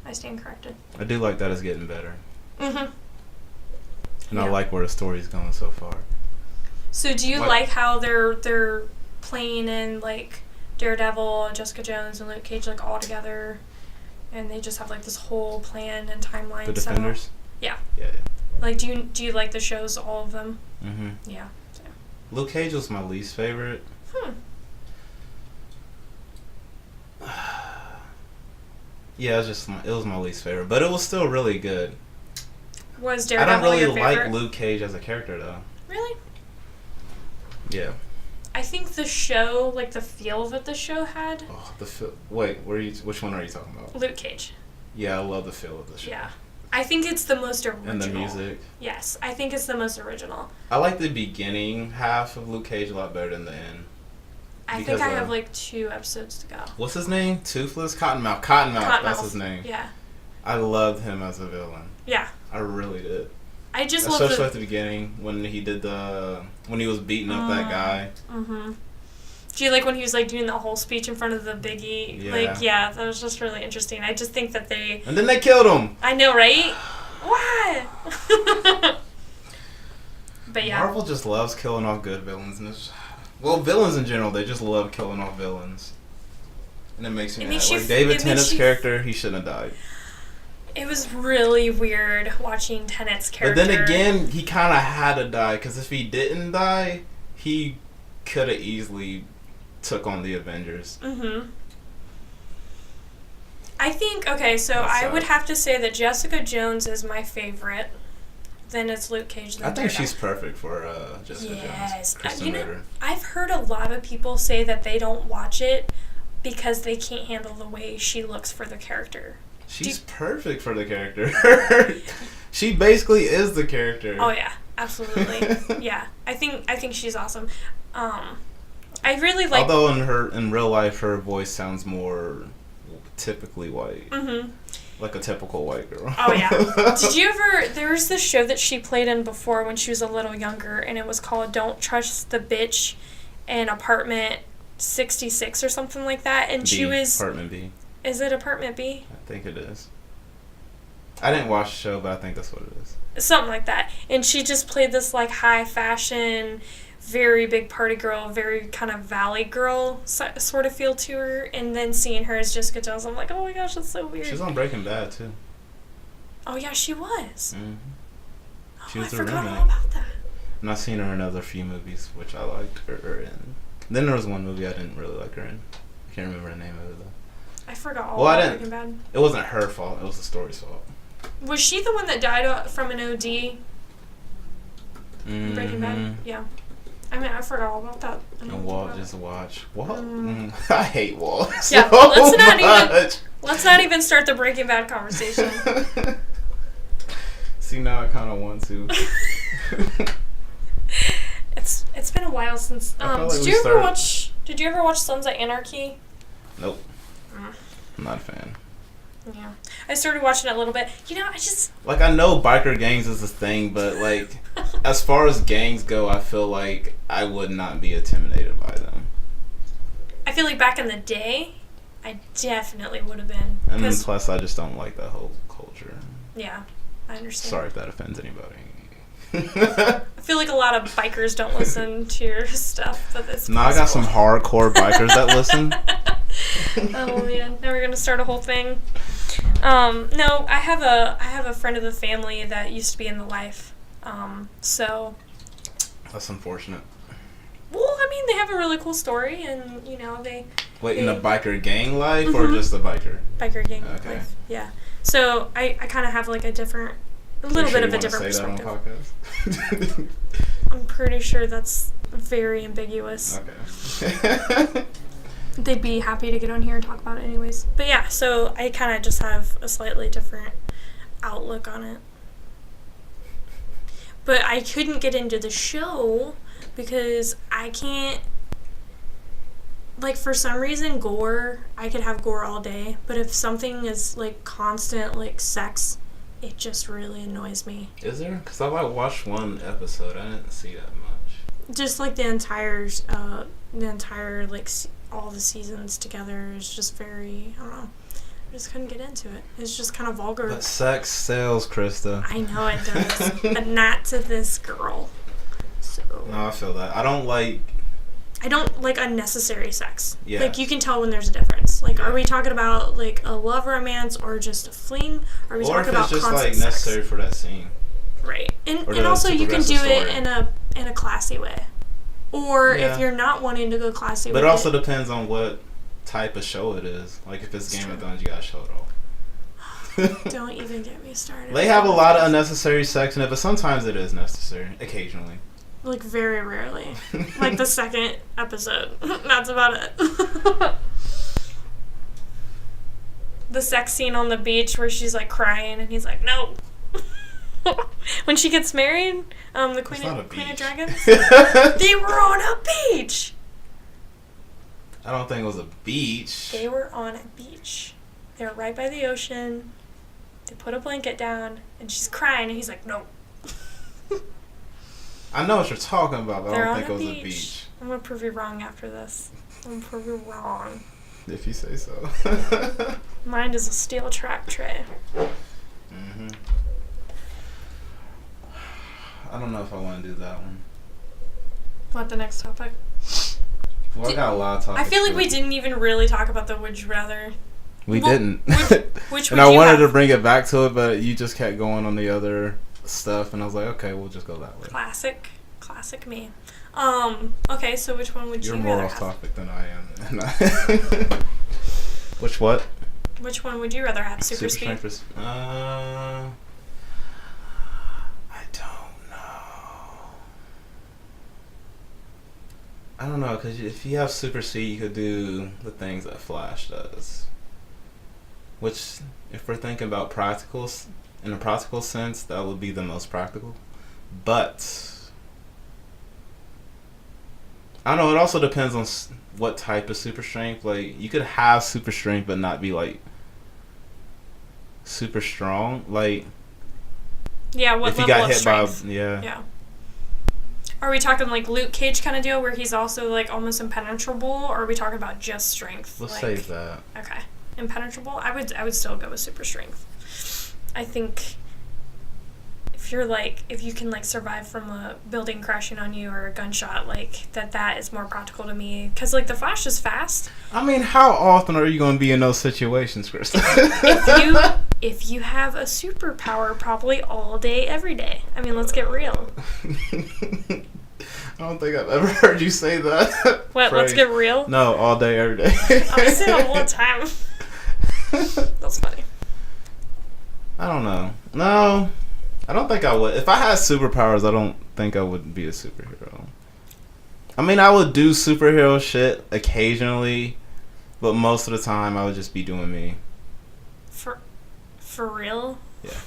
I stand corrected. I do like that it's getting better. Mm-hmm. And I like where the story's going so far. So do you like how they're playing in, like, Daredevil, Jessica Jones, and Luke Cage, like, all together, and they just have, like, this whole plan and timeline? The Defenders? Yeah. Yeah. Like, do you like the shows, all of them? Mm-hmm. Yeah. So. Luke Cage was my least favorite. Yeah, it was my least favorite, but it was still really good. Was Daredevil I don't really your favorite? like Luke Cage as a character, though. Really? Yeah. I think the show, like the feel that the show had. Oh, wait, which one are you talking about? Luke Cage. Yeah, I love the feel of the show. Yeah. I think it's the most original. And the music. Yes, I think it's the most original. I like the beginning half of Luke Cage a lot better than the end. I think I have like 2 episodes to go. What's his name? Toothless? Cottonmouth. Cottonmouth, that's his name. Yeah. I loved him as a villain. Yeah. I really did. I just love especially at the beginning when he did when he was beating up that guy. Mm-hmm. Do you like when he was like doing the whole speech in front of the biggie? Yeah. Like, yeah, that was just really interesting. I just think that And then they killed him. I know, right? Why? But yeah. Marvel just loves killing off good villains. Villains in general, they just love killing off villains. And it makes me mad. Like David Tennant's character, he shouldn't have died. It was really weird watching Tennant's character. But then again, he kind of had to die, because if he didn't die, he could have easily took on the Avengers. Mm-hmm. I think, okay, so I would have to say that Jessica Jones is my favorite. Then it's Luke Cage. I think she's perfect for Jessica Jones. Kristen I've heard a lot of people say that they don't watch it because they can't handle the way she looks for the character. She's perfect for the character. She basically is the character. Oh yeah, absolutely. Yeah, I think she's awesome. I really like. Although in real life, her voice sounds more typically white. Mm-hmm. Like a typical white girl. Oh yeah. Did you ever? There was this show that she played in before when she was a little younger, and it was called "Don't Trust the Bitch" in Apartment 66 or something like that. And she was Apartment B. Is it Apartment B? I think it is. I didn't watch the show, but I think that's what it is. Something like that. And she just played this like high fashion, very big party girl, very kind of valley girl sort of feel to her. And then seeing her as Jessica Jones, I'm like, oh my gosh, that's so weird. She's on Breaking Bad too. Oh yeah, she was. Mm-hmm. She was I forgot all about that. And I've seen her in other few movies, which I liked her in. Then there was one movie I didn't really like her in. I can't remember the name of it though. I forgot all about Breaking Bad. It wasn't her fault. It was the story's fault. Was she the one that died from an OD? Mm-hmm. Breaking Bad? Yeah. I mean, I forgot all about that. And Walt, just watch. Walt? I hate Walt. Yeah, let's not even start the Breaking Bad conversation. See, now I kind of want to. It's been a while since. Did you ever watch Sons of Anarchy? Nope. I'm not a fan. Yeah. I started watching it a little bit. You know, I know biker gangs is a thing, but, as far as gangs go, I feel like I would not be intimidated by them. I feel like back in the day, I definitely would have been. And then plus, I just don't like that whole culture. Yeah, I understand. Sorry if that offends anybody. I feel like a lot of bikers don't listen to your stuff, but it's possible. No, I got some hardcore bikers that listen. Oh man, now we're gonna start a whole thing. No, I have a friend of the family that used to be in the life. So that's unfortunate. Well, I mean, they have a really cool story, and they. Wait, in the biker gang life or just the biker? Biker gang life. Yeah. So I kind of have like a little bit of a different perspective. Say that on podcast? I'm pretty sure that's very ambiguous. Okay. They'd be happy to get on here and talk about it anyways. But yeah, so I kind of just have a slightly different outlook on it. But I couldn't get into the show because I can't, for some reason, gore, I could have gore all day. But if something is, constant, sex, it just really annoys me. Is there? Because I watched one episode. I didn't see that much. Just, all the seasons together is just very, I don't know. I just couldn't get into it. It's just kind of vulgar. But sex sells, Krista. I know it does. But not to this girl. So. No, I feel that. I don't like unnecessary sex. Yeah. You can tell when there's a difference. Are we talking about, a love romance or just a fling? Or are we talking about constant sex? Or if it's just, necessary for that scene. Right. And also you can do it in a classy way. Or if you're not wanting to go classy with it. But it also depends on what type of show it is. If it's Game of Thrones, you gotta show it all. Don't even get me started. They have a lot of unnecessary sex in it, but sometimes it is necessary. Occasionally. Very rarely. The second episode. That's about it. the sex scene on the beach where she's like crying and he's like, no. When she gets married, the Queen of Dragons, they were on a beach. I don't think it was a beach. They were on a beach. They were right by the ocean. They put a blanket down, and she's crying, and he's like, no. I know what you're talking about, but They're I don't think it was beach. a beach. I'm going to prove you wrong after this. I'm going to prove you wrong. If you say so. Mine is a steel trap tray. Mm-hmm. I don't know if I want to do that one. What, the next topic? Well, I got a lot of topics. I feel like we didn't even really talk about the would you rather. We didn't. Which and I wanted to bring it back to it, but you just kept going on the other stuff, and I was like, okay, we'll just go that way. Classic me. Okay, so which one would you rather have? You're more off topic than I am. Which what? Which one would you rather have? Super speed? I don't know, because if you have super speed, you could do the things that Flash does. Which, if we're thinking about practicals, in a practical sense, that would be the most practical. But I don't know, it also depends on what type of super strength. Like, you could have super strength but not be, like, super strong. Like, yeah, what if you level got of hit strength? by, yeah. Are we talking like Luke Cage kind of deal where he's also like almost impenetrable, or are we talking about just strength? Let's save that. Okay, impenetrable. I would still go with super strength. I think if you can like survive from a building crashing on you or a gunshot, like that is more practical to me, because like the Flash is fast. I mean, how often are you going to be in those situations, Krista? If you have a superpower, probably all day, every day. I mean, let's get real. I don't think I've ever heard you say that. What, phrase. Let's get real? No, all day, every day. I say that all the time. That's funny. I don't know. No, I don't think I would. If I had superpowers, I don't think I would be a superhero. I mean, I would do superhero shit occasionally, but most of the time I would just be doing me. For real? Yeah.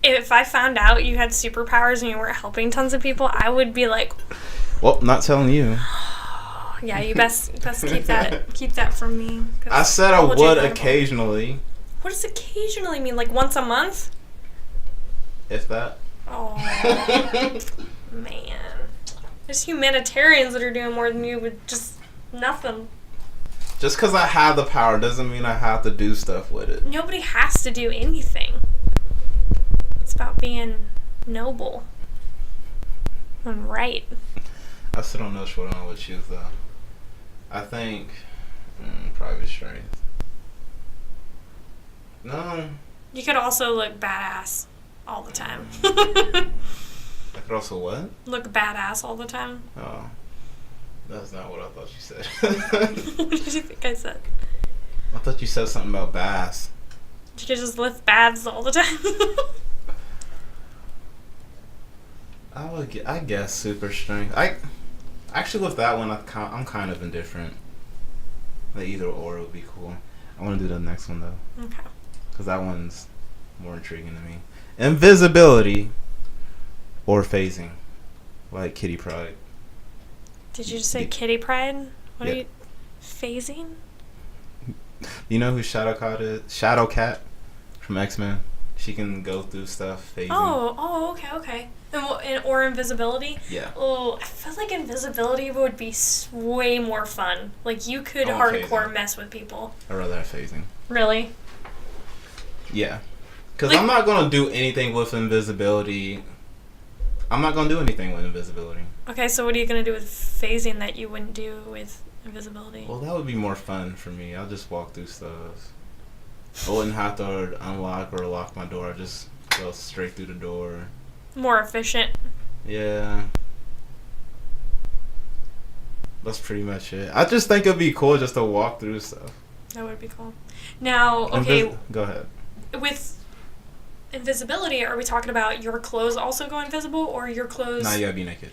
If I found out you had superpowers and you weren't helping tons of people, I would be like, well, not telling you. Yeah, you best keep that from me. I said I would occasionally. What does occasionally mean? Like once a month? If that. Oh, man. There's humanitarians that are doing more than you with just nothing. Just because I have the power doesn't mean I have to do stuff with it. Nobody has to do anything. It's about being noble and right. I still don't know which one I would choose, though. I think private strength. No. You could also look badass all the time. I could also what? Look badass all the time. Oh. That's not what I thought you said. What did you think I said? I thought you said something about bass. You could just lift baths all the time. I guess super strength. Actually with that one, I'm kind of indifferent. Like either or would be cool. I want to do the next one though. Okay. Because that one's more intriguing to me. Invisibility or phasing, like Kitty Pryde. Did you just say Kitty Pryde? What are you phasing? You know who Shadowcat is? Shadowcat from X-Men. She can go through stuff phasing. Oh, okay. Or invisibility? Yeah. Oh, I feel like invisibility would be way more fun. Like, you could hardcore mess with people. I'd rather have phasing. Really? Yeah. Because I'm not going to do anything with invisibility. I'm not going to do anything with invisibility. Okay, so what are you going to do with phasing that you wouldn't do with invisibility? Well, that would be more fun for me. I'll just walk through stuff. I wouldn't have to unlock or lock my door. I'd just go straight through the door. More efficient. Yeah. That's pretty much it. I just think it'd be cool just to walk through stuff. That would be cool. Now, okay. Go ahead. With invisibility, are we talking about your clothes also go invisible, or your clothes... Nah, you gotta be naked.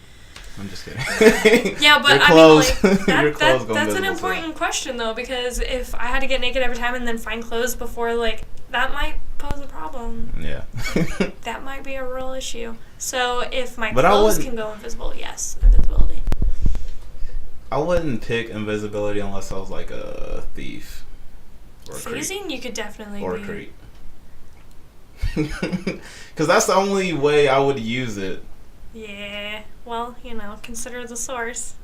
I'm just kidding. Yeah, but clothes, I mean, like, your clothes go that's an invisible, important question, though, because if I had to get naked every time and then find clothes before, like, that might pose a problem. Yeah. That might be a real issue. So if my But clothes can go invisible, yes, invisibility. I wouldn't pick invisibility unless I was like a thief. Or a Phasing, creep. you could definitely Or be. a creep. Because that's the only way I would use it. Yeah, well, consider the source.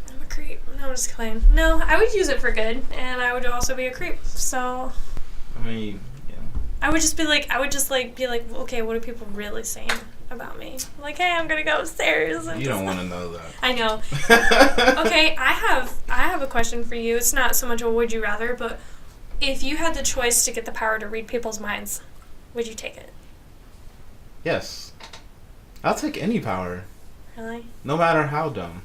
I'm a creep. No, I'm just kidding. No, I would use it for good, and I would also be a creep. So, I mean, yeah. I would just be like, okay, what are people really saying about me? Like, hey, I'm gonna go upstairs. You don't want to know that. I know. Okay, I have a question for you. It's not so much a would you rather, but if you had the choice to get the power to read people's minds, would you take it? Yes. I'll take any power. Really? No matter how dumb.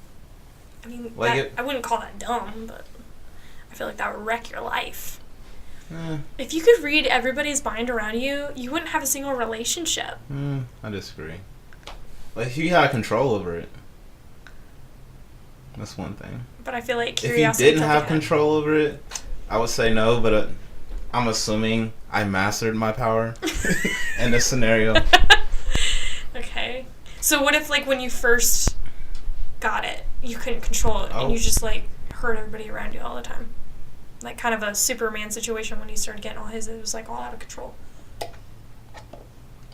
I mean, Like I wouldn't call that dumb, but I feel like that would wreck your life. Eh. If you could read everybody's mind around you, you wouldn't have a single relationship. I disagree. Like, if you had control over it, that's one thing. But I feel like If curiosity. you didn't have control over it, I would say no, but I'm assuming I mastered my power in this scenario. Okay. So what if, like, when you first got it, you couldn't control it, and you just, like, hurt everybody around you all the time? Like, kind of a Superman situation when he started getting all his, it was, like, all out of control.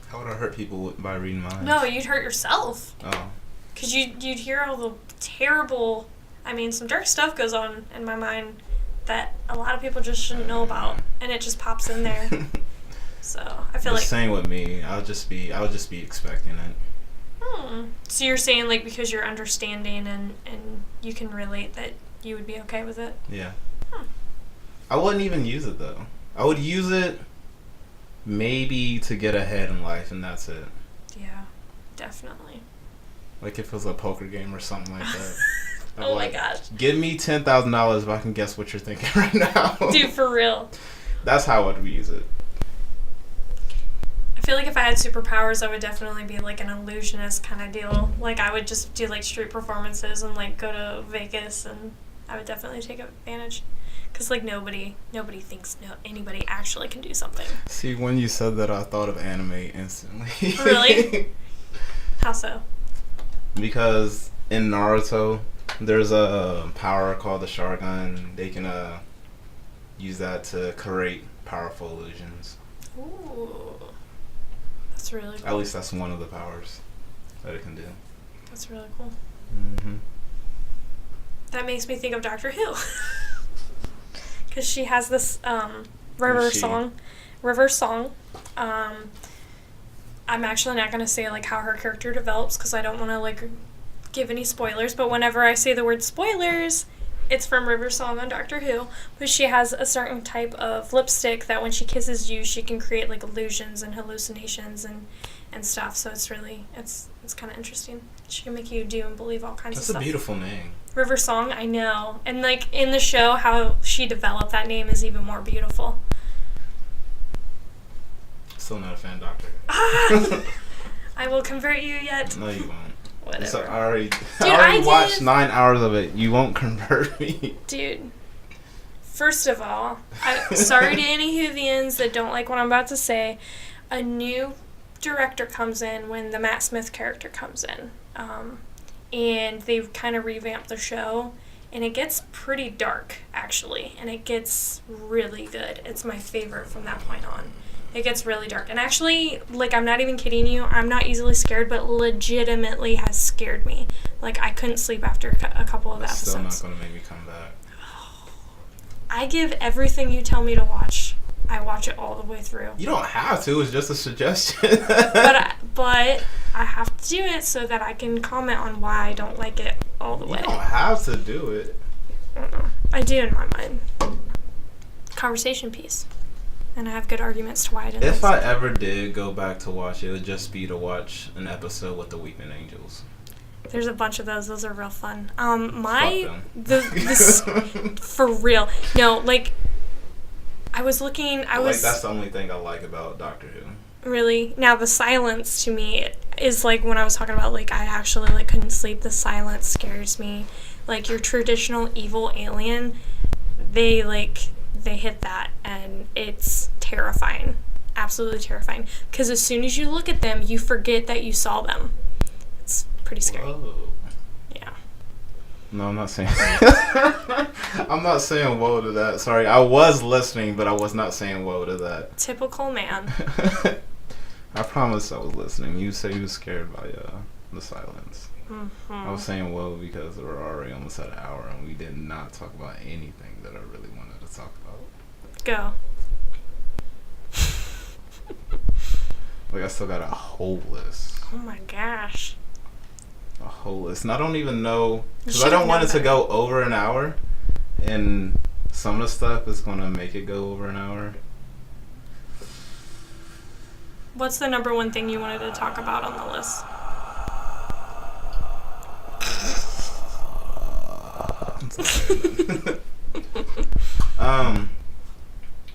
How would I hurt people by reading minds? No, you'd hurt yourself. Oh. Because you'd hear all the terrible, some dark stuff goes on in my mind that a lot of people just shouldn't know about, and it just pops in there. So I feel like same with me. I would just be expecting it. So you're saying, like, because you're understanding and you can relate, that you would be okay with it? Yeah. I wouldn't even use it though. I would use it maybe to get ahead in life, and that's it. Yeah, definitely. Like if it was a poker game or something like that. Oh my gosh. Give me $10,000 if I can guess what you're thinking right now. Dude, for real. That's how I would use it. I feel like if I had superpowers, I would definitely be like an illusionist kind of deal. Like I would just do like street performances and like go to Vegas, and I would definitely take advantage. Because like nobody thinks anybody actually can do something. See, when you said that, I thought of anime instantly. Really? How so? Because in Naruto, there's a power called the Sharingan. They can use that to create powerful illusions. Ooh. That's really cool. At least that's one of the powers that it can do. That's really cool. Mm-hmm. That makes me think of Doctor Who. Because she has this River song. I'm actually not going to say like how her character develops because I don't want to like give any spoilers, but whenever I say the word spoilers, it's from River Song on Doctor Who. But she has a certain type of lipstick that when she kisses you, she can create like illusions and hallucinations and stuff. So it's really, it's kind of interesting. She can make you do and believe all kinds of stuff. That's a beautiful name. River Song, I know. And like in the show, how she developed that name is even more beautiful. Still not a fan of Doctor Who. Ah! I will convert you yet. No, you won't. Whatever. So I already watched 9 hours of it. You won't convert me. Dude, first of all, sorry to any Whovians that don't like what I'm about to say. A new director comes in when the Matt Smith character comes in. And they've kind of revamped the show. And it gets pretty dark, actually. And it gets really good. It's my favorite from that point on. It gets really dark. And actually, like, I'm not even kidding you. I'm not easily scared, but legitimately has scared me. Like, I couldn't sleep after a couple of episodes. Still not going to make me come back. I give everything you tell me to watch. I watch it all the way through. You don't have to. It's just a suggestion. but I have to do it so that I can comment on why I don't like it all the way. You don't have to do it. I do in my mind. Conversation piece. And I have good arguments to why I didn't If like I ever did go back to watch it, it would just be to watch an episode with the Weeping Angels. There's a bunch of those. Those are real fun. This for real. No, like I was looking. Like that's the only thing I like about Doctor Who. Really? Now the silence to me, is like when I was talking about like I actually like couldn't sleep. The silence scares me. Like your traditional evil alien, they hit that, and it's terrifying, absolutely terrifying. Because as soon as you look at them, you forget that you saw them. It's pretty scary. Whoa. Yeah. No, I'm not saying. I'm not saying whoa to that. Sorry, I was listening, but I was not saying whoa to that. Typical man. I promise I was listening. You said you was scared by the silence. Mm-hmm. I was saying whoa because we're already almost at an hour and we did not talk about anything that I really wanted to talk about. Go. Like I still got a whole list. Oh my gosh. A whole list. And I don't even know, because I don't want it to go over an hour, and some of the stuff is going to make it go over an hour. What's the number one thing you wanted to talk about on the list?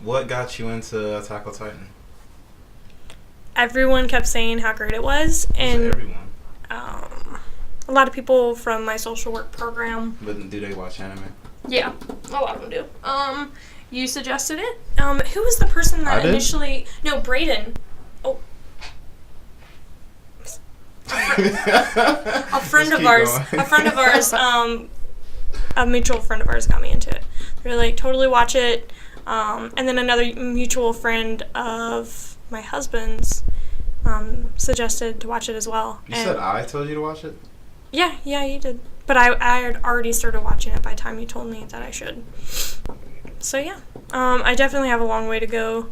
What got you into Attack on Titan? Everyone kept saying how great it was, and everyone. A lot of people from my social work program. But do they watch anime? Yeah, a lot of them do. You suggested it. Who was the person that initially? No, Brayden. Oh. A friend of ours, a mutual friend of ours got me into it. They were like, totally watch it. And then another mutual friend of my husband's suggested to watch it as well. You said I told you to watch it? Yeah, you did. But I had already started watching it by the time you told me that I should. So yeah, I definitely have a long way to go.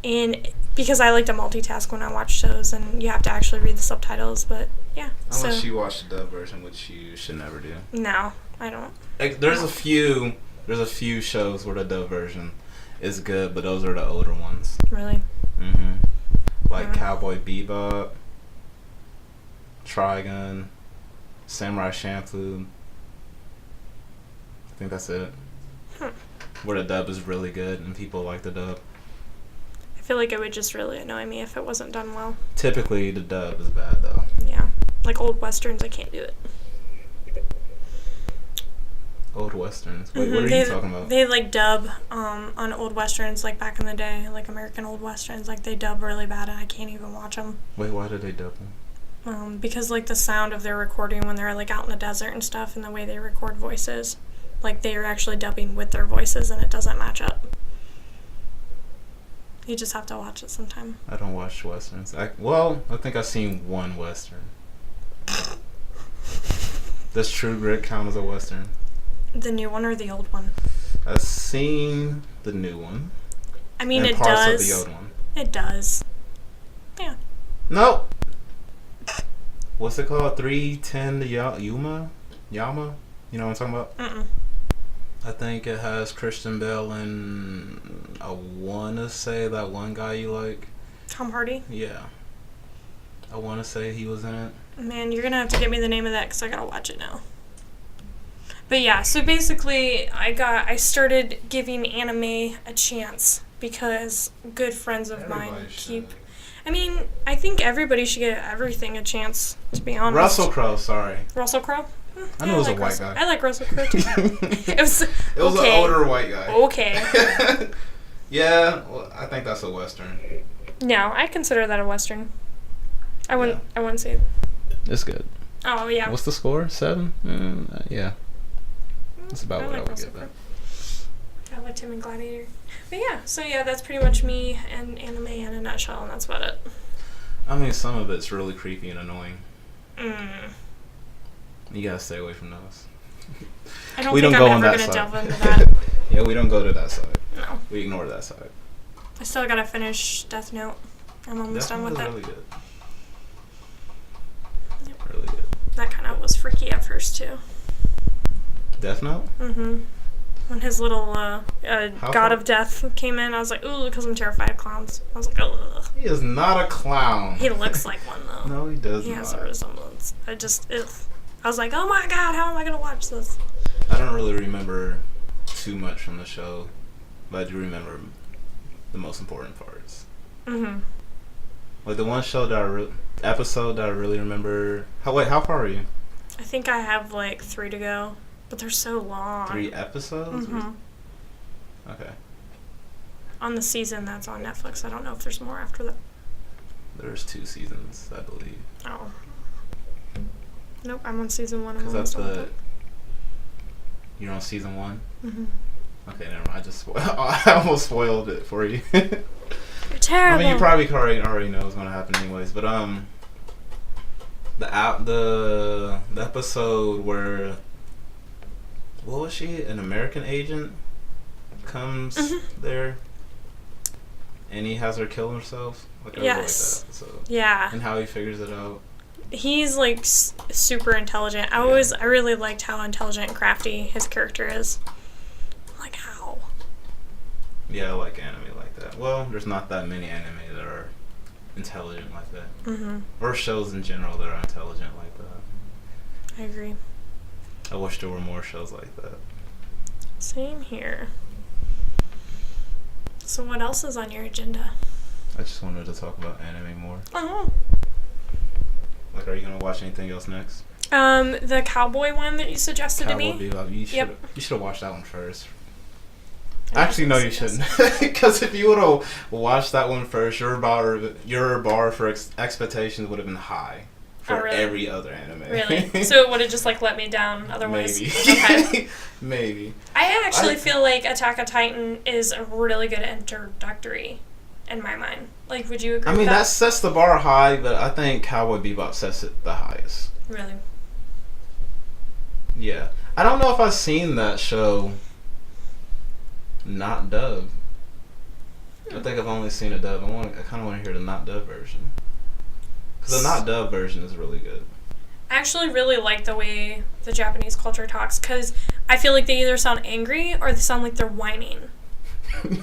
And because I like to multitask when I watch shows, and you have to actually read the subtitles. But yeah. Unless you watch the dub version, which you should never do. No, I don't. Like, there's a few shows where the dub version is good, but those are the older ones. Really? Mm-hmm. Like Cowboy Bebop, Trigun, Samurai Champloo. I think that's it. Where the dub is really good and people like the dub. I feel like it would just really annoy me if it wasn't done well. Typically, the dub is bad, though. Yeah. Like old westerns, I can't do it. Old westerns? Wait, what are you talking about? They like dub on old westerns, like back in the day, like American old westerns. Like they dub really bad, and I can't even watch them. Wait, why did they dub them? Because like the sound of their recording when they're like out in the desert and stuff, and the way they record voices, like they are actually dubbing with their voices, and it doesn't match up. You just have to watch it sometime. I don't watch westerns. I think I've seen one western. Does True Grit count as a western? The new one or the old one? I've seen the new one. I mean, and it parts does. Of the old one. It does. Yeah. No. What's it called? 310 Yama? You know what I'm talking about? Mm-mm. I think it has Christian Bale and I want to say that one guy you like. Tom Hardy? Yeah. I want to say he was in it. Man, you're going to have to get me the name of that because I got to watch it now. But yeah, so basically I started giving anime a chance because good friends of mine keep... I mean, I think everybody should get everything a chance, to be honest. Russell Crowe, sorry. Russell Crowe? I know it was a white guy. I like Russell Crowe too. It was an older white guy. Okay. Yeah, well, I think that's a western. No, I consider that a western. I wouldn't say. It's good. Oh yeah. What's the score? 7? Yeah. That's about what I would give it. I liked him in Gladiator. But yeah, so yeah, that's pretty much me and anime in a nutshell, and that's about it. I mean, some of it's really creepy and annoying. You gotta stay away from those. I don't think I'm ever going to delve into that. Yeah, we don't go to that side. No. We ignore that side. I still gotta finish Death Note. I'm almost done with it. Really good. Yep. Really good. That kind of was freaky at first, too. Death Note? Mm-hmm. When his little God of Death came in, I was like, ooh, because I'm terrified of clowns. I was like, ugh. He is not a clown. He looks like one, though. No, he does not. He has a resemblance. I was like, oh my god, how am I going to watch this? I don't really remember too much from the show, but I do remember the most important parts. Mm-hmm. Like the one show that episode that I really remember. How far are you? I think I have like 3 to go, but they're so long. 3 episodes? Mm-hmm. Okay. On the season that's on Netflix. I don't know if there's more after that. There's 2 seasons, I believe. Oh. Nope, I'm on season 1. Because that's the... You're on season 1? Mm-hmm. Okay, never mind. I almost spoiled it for you. You're terrible. I mean, you probably already know what's going to happen anyways. But, the episode where... What was she? An American agent comes there, and he has her kill himself. Like, I really like that episode. Yeah. And how he figures it out. He's like super intelligent. I really liked how intelligent and crafty his character is. Like how? Yeah, I like anime like that. Well, there's not that many anime that are intelligent like that. Mm-hmm. Or shows in general that are intelligent like that. I agree. I wish there were more shows like that. Same here. So what else is on your agenda? I just wanted to talk about anime more. Oh. Like, are you gonna watch anything else next? The cowboy one that you suggested to me. Bebop. You should have watched that one first. Actually, no, you shouldn't. Yes. Because if you would have watched that one first, your bar for expectations would have been high for every other anime. Really? So it would have just like let me down otherwise? Maybe. Okay. Maybe. I actually feel like Attack on Titan is a really good introductory in my mind. Like, would you agree with that? That sets the bar high, but I think Cowboy Bebop sets it the highest. Really? Yeah. I don't know if I've seen that show not dubbed. I think I've only seen a dub. I kind of want to hear the not dubbed version. Because the not dubbed version is really good. I actually really like the way the Japanese culture talks, because I feel like they either sound angry or they sound like they're whining.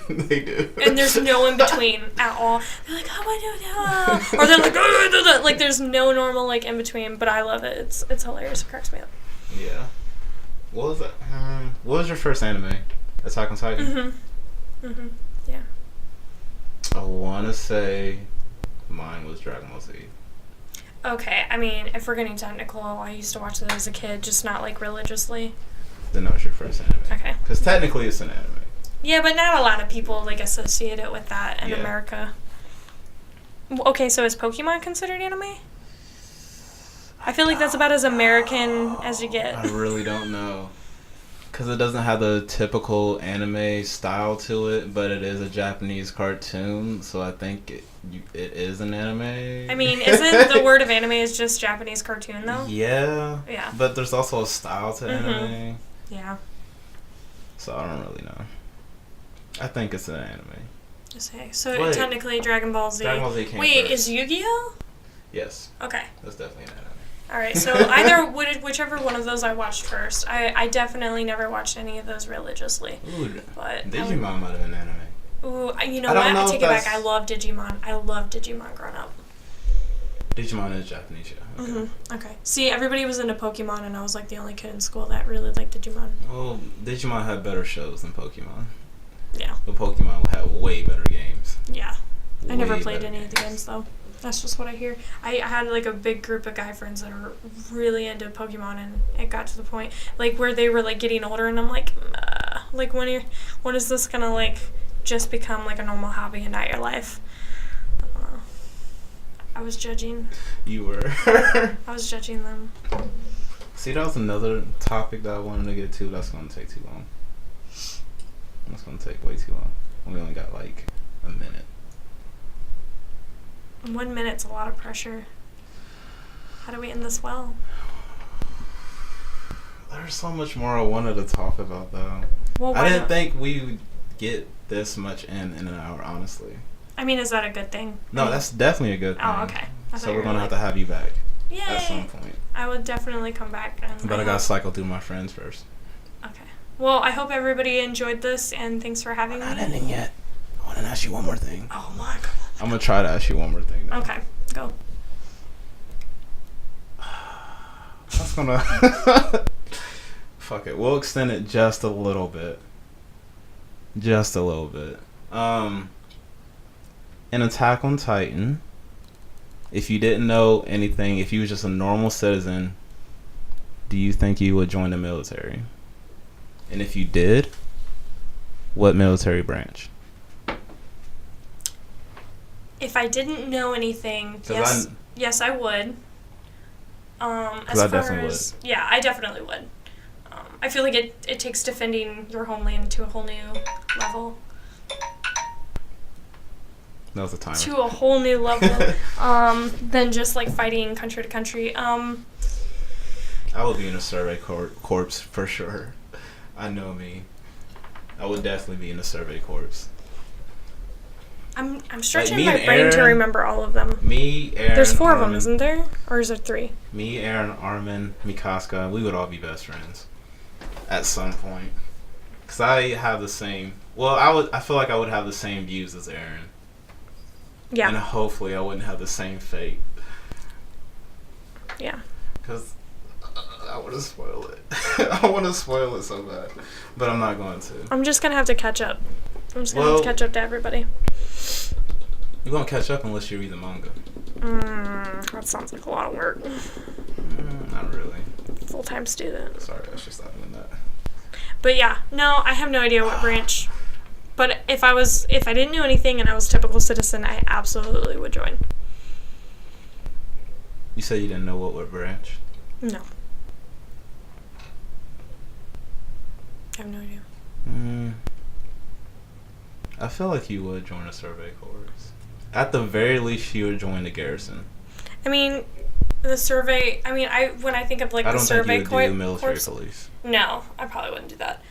They do. And there's no in between at all. They're like, oh, or they're like, like there's no normal like in between. But I love it. It's hilarious. It cracks me up. Yeah. What was that? What was your first anime? Attack on Titan. Yeah. I want to say mine was Dragon Ball Z. Okay. I mean, if we're getting technical, I used to watch that as a kid, just not like religiously. Then that was your first anime. Okay. Because technically it's an anime. Yeah, but not a lot of people like associate it with that in America. Okay, so is Pokemon considered anime? I feel like that's about as American as you get. I really don't know. Because it doesn't have the typical anime style to it, but it is a Japanese cartoon, so I think it is an anime. I mean, isn't the word of anime is just Japanese cartoon, though? Yeah. Yeah. But there's also a style to anime. Yeah. So I don't really know. I think it's an anime. Okay, so technically Dragon Ball Z. Dragon Ball Z came Wait, first. Is Yu-Gi-Oh? Yes. Okay. That's definitely an anime. Alright, so either whichever one of those I watched first. I definitely never watched any of those religiously. Ooh, but Digimon might have been anime. Ooh, you know what? I take it back. I love Digimon. I loved Digimon growing up. Digimon is Japanese, yeah. Okay. Okay. See, everybody was into Pokemon, and I was like the only kid in school that really liked Digimon. Well, Digimon had better shows than Pokemon. Yeah. But Pokemon had way better games. Yeah. I never played any of the games, though. That's just what I hear. I had like a big group of guy friends that were really into Pokemon, and it got to the point like where they were like getting older, and I'm like, like when is this gonna like just become like a normal hobby and not your life? I don't know. I was judging. You were. I was judging them. See, that was another topic that I wanted to get to. That's gonna take too long. That's gonna take way too long. We only got like a minute. 1 minute's a lot of pressure. How do we end this well? There's so much more I wanted to talk about, though. Well, I didn't think we would get this much in an hour, honestly. I mean, is that a good thing? No, that's definitely a good thing. Oh, okay. So we're going to have to have you back. Yay! At some point. I would definitely come back. But I got to cycle through my friends first. Okay. Well, I hope everybody enjoyed this, and thanks for having me. Not ending yet. I want to ask you one more thing. Oh, my God. I'm going to try to ask you one more thing. Now. Okay. Go. That's going to... Fuck it. We'll extend it just a little bit. Just a little bit. In Attack on Titan, if you didn't know anything, if you was just a normal citizen, do you think you would join the military? And if you did, what military branch? If I didn't know anything, yes, I would. As I far definitely as would. Yeah, I definitely would. I feel like it takes defending your homeland to a whole new level. That was a timer. To a whole new level, than just like fighting country to country. I would be in a survey corps for sure. I know me. I would definitely be in a survey corps. I'm stretching my brain to remember all of them. Me, Aaron, there's 4 Armin, of them, isn't there? Or is there 3? Me, Aaron, Armin, Mikaska, we would all be best friends at some point. Cause I have the same. Well, I feel like I would have the same views as Aaron. Yeah. And hopefully, I wouldn't have the same fate. Yeah. Cause I want to spoil it. I want to spoil it so bad, but I'm not going to. I'm just gonna have to catch up. I'm just gonna have to catch up to everybody. You won't catch up unless you read the manga. That sounds like a lot of work. Not really. Full-time student. Sorry, I should stop doing that. But yeah, no, I have no idea what branch. But if I didn't know anything and I was a typical citizen, I absolutely would join. You said you didn't know what branch? No. I have no idea. I feel like you would join a survey corps. At the very least, you would join the garrison. I mean, the survey. I mean, when I think of like the survey corps. I don't think you would do military police. No, I probably wouldn't do that.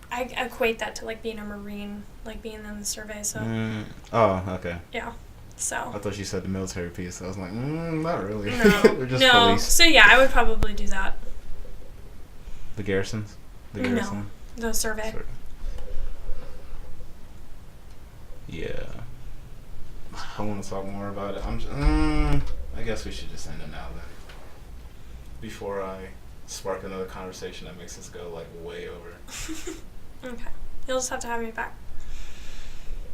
I equate that to like being a Marine, like being in the survey. So. Oh, okay. Yeah. So. I thought you said the military piece. I was like, not really. No. We're just police. So yeah, I would probably do that. The garrisons. The garrison. No, the survey. Yeah. I want to talk more about it. I guess we should just end it now then. Before I spark another conversation that makes us go like way over. Okay. You'll just have to have me back.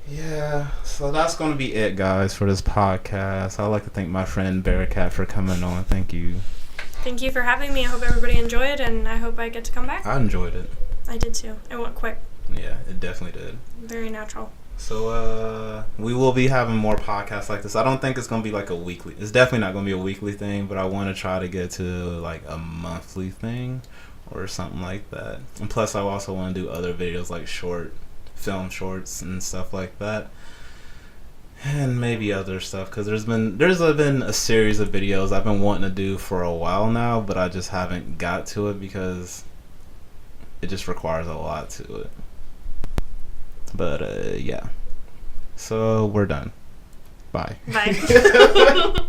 Yeah. So that's going to be it, guys, for this podcast. I'd like to thank my friend Bearcat for coming on. Thank you. Thank you for having me. I hope everybody enjoyed, and I hope I get to come back. I enjoyed it. I did too. It went quick. Yeah, it definitely did. Very natural. So, we will be having more podcasts like this. I don't think it's going to be like a weekly. It's definitely not going to be a weekly thing, but I want to try to get to like a monthly thing or something like that. And plus, I also want to do other videos like film shorts and stuff like that. And maybe other stuff, because there's been a series of videos I've been wanting to do for a while now, but I just haven't got to it because it just requires a lot to it. But yeah. So we're done. Bye. Bye.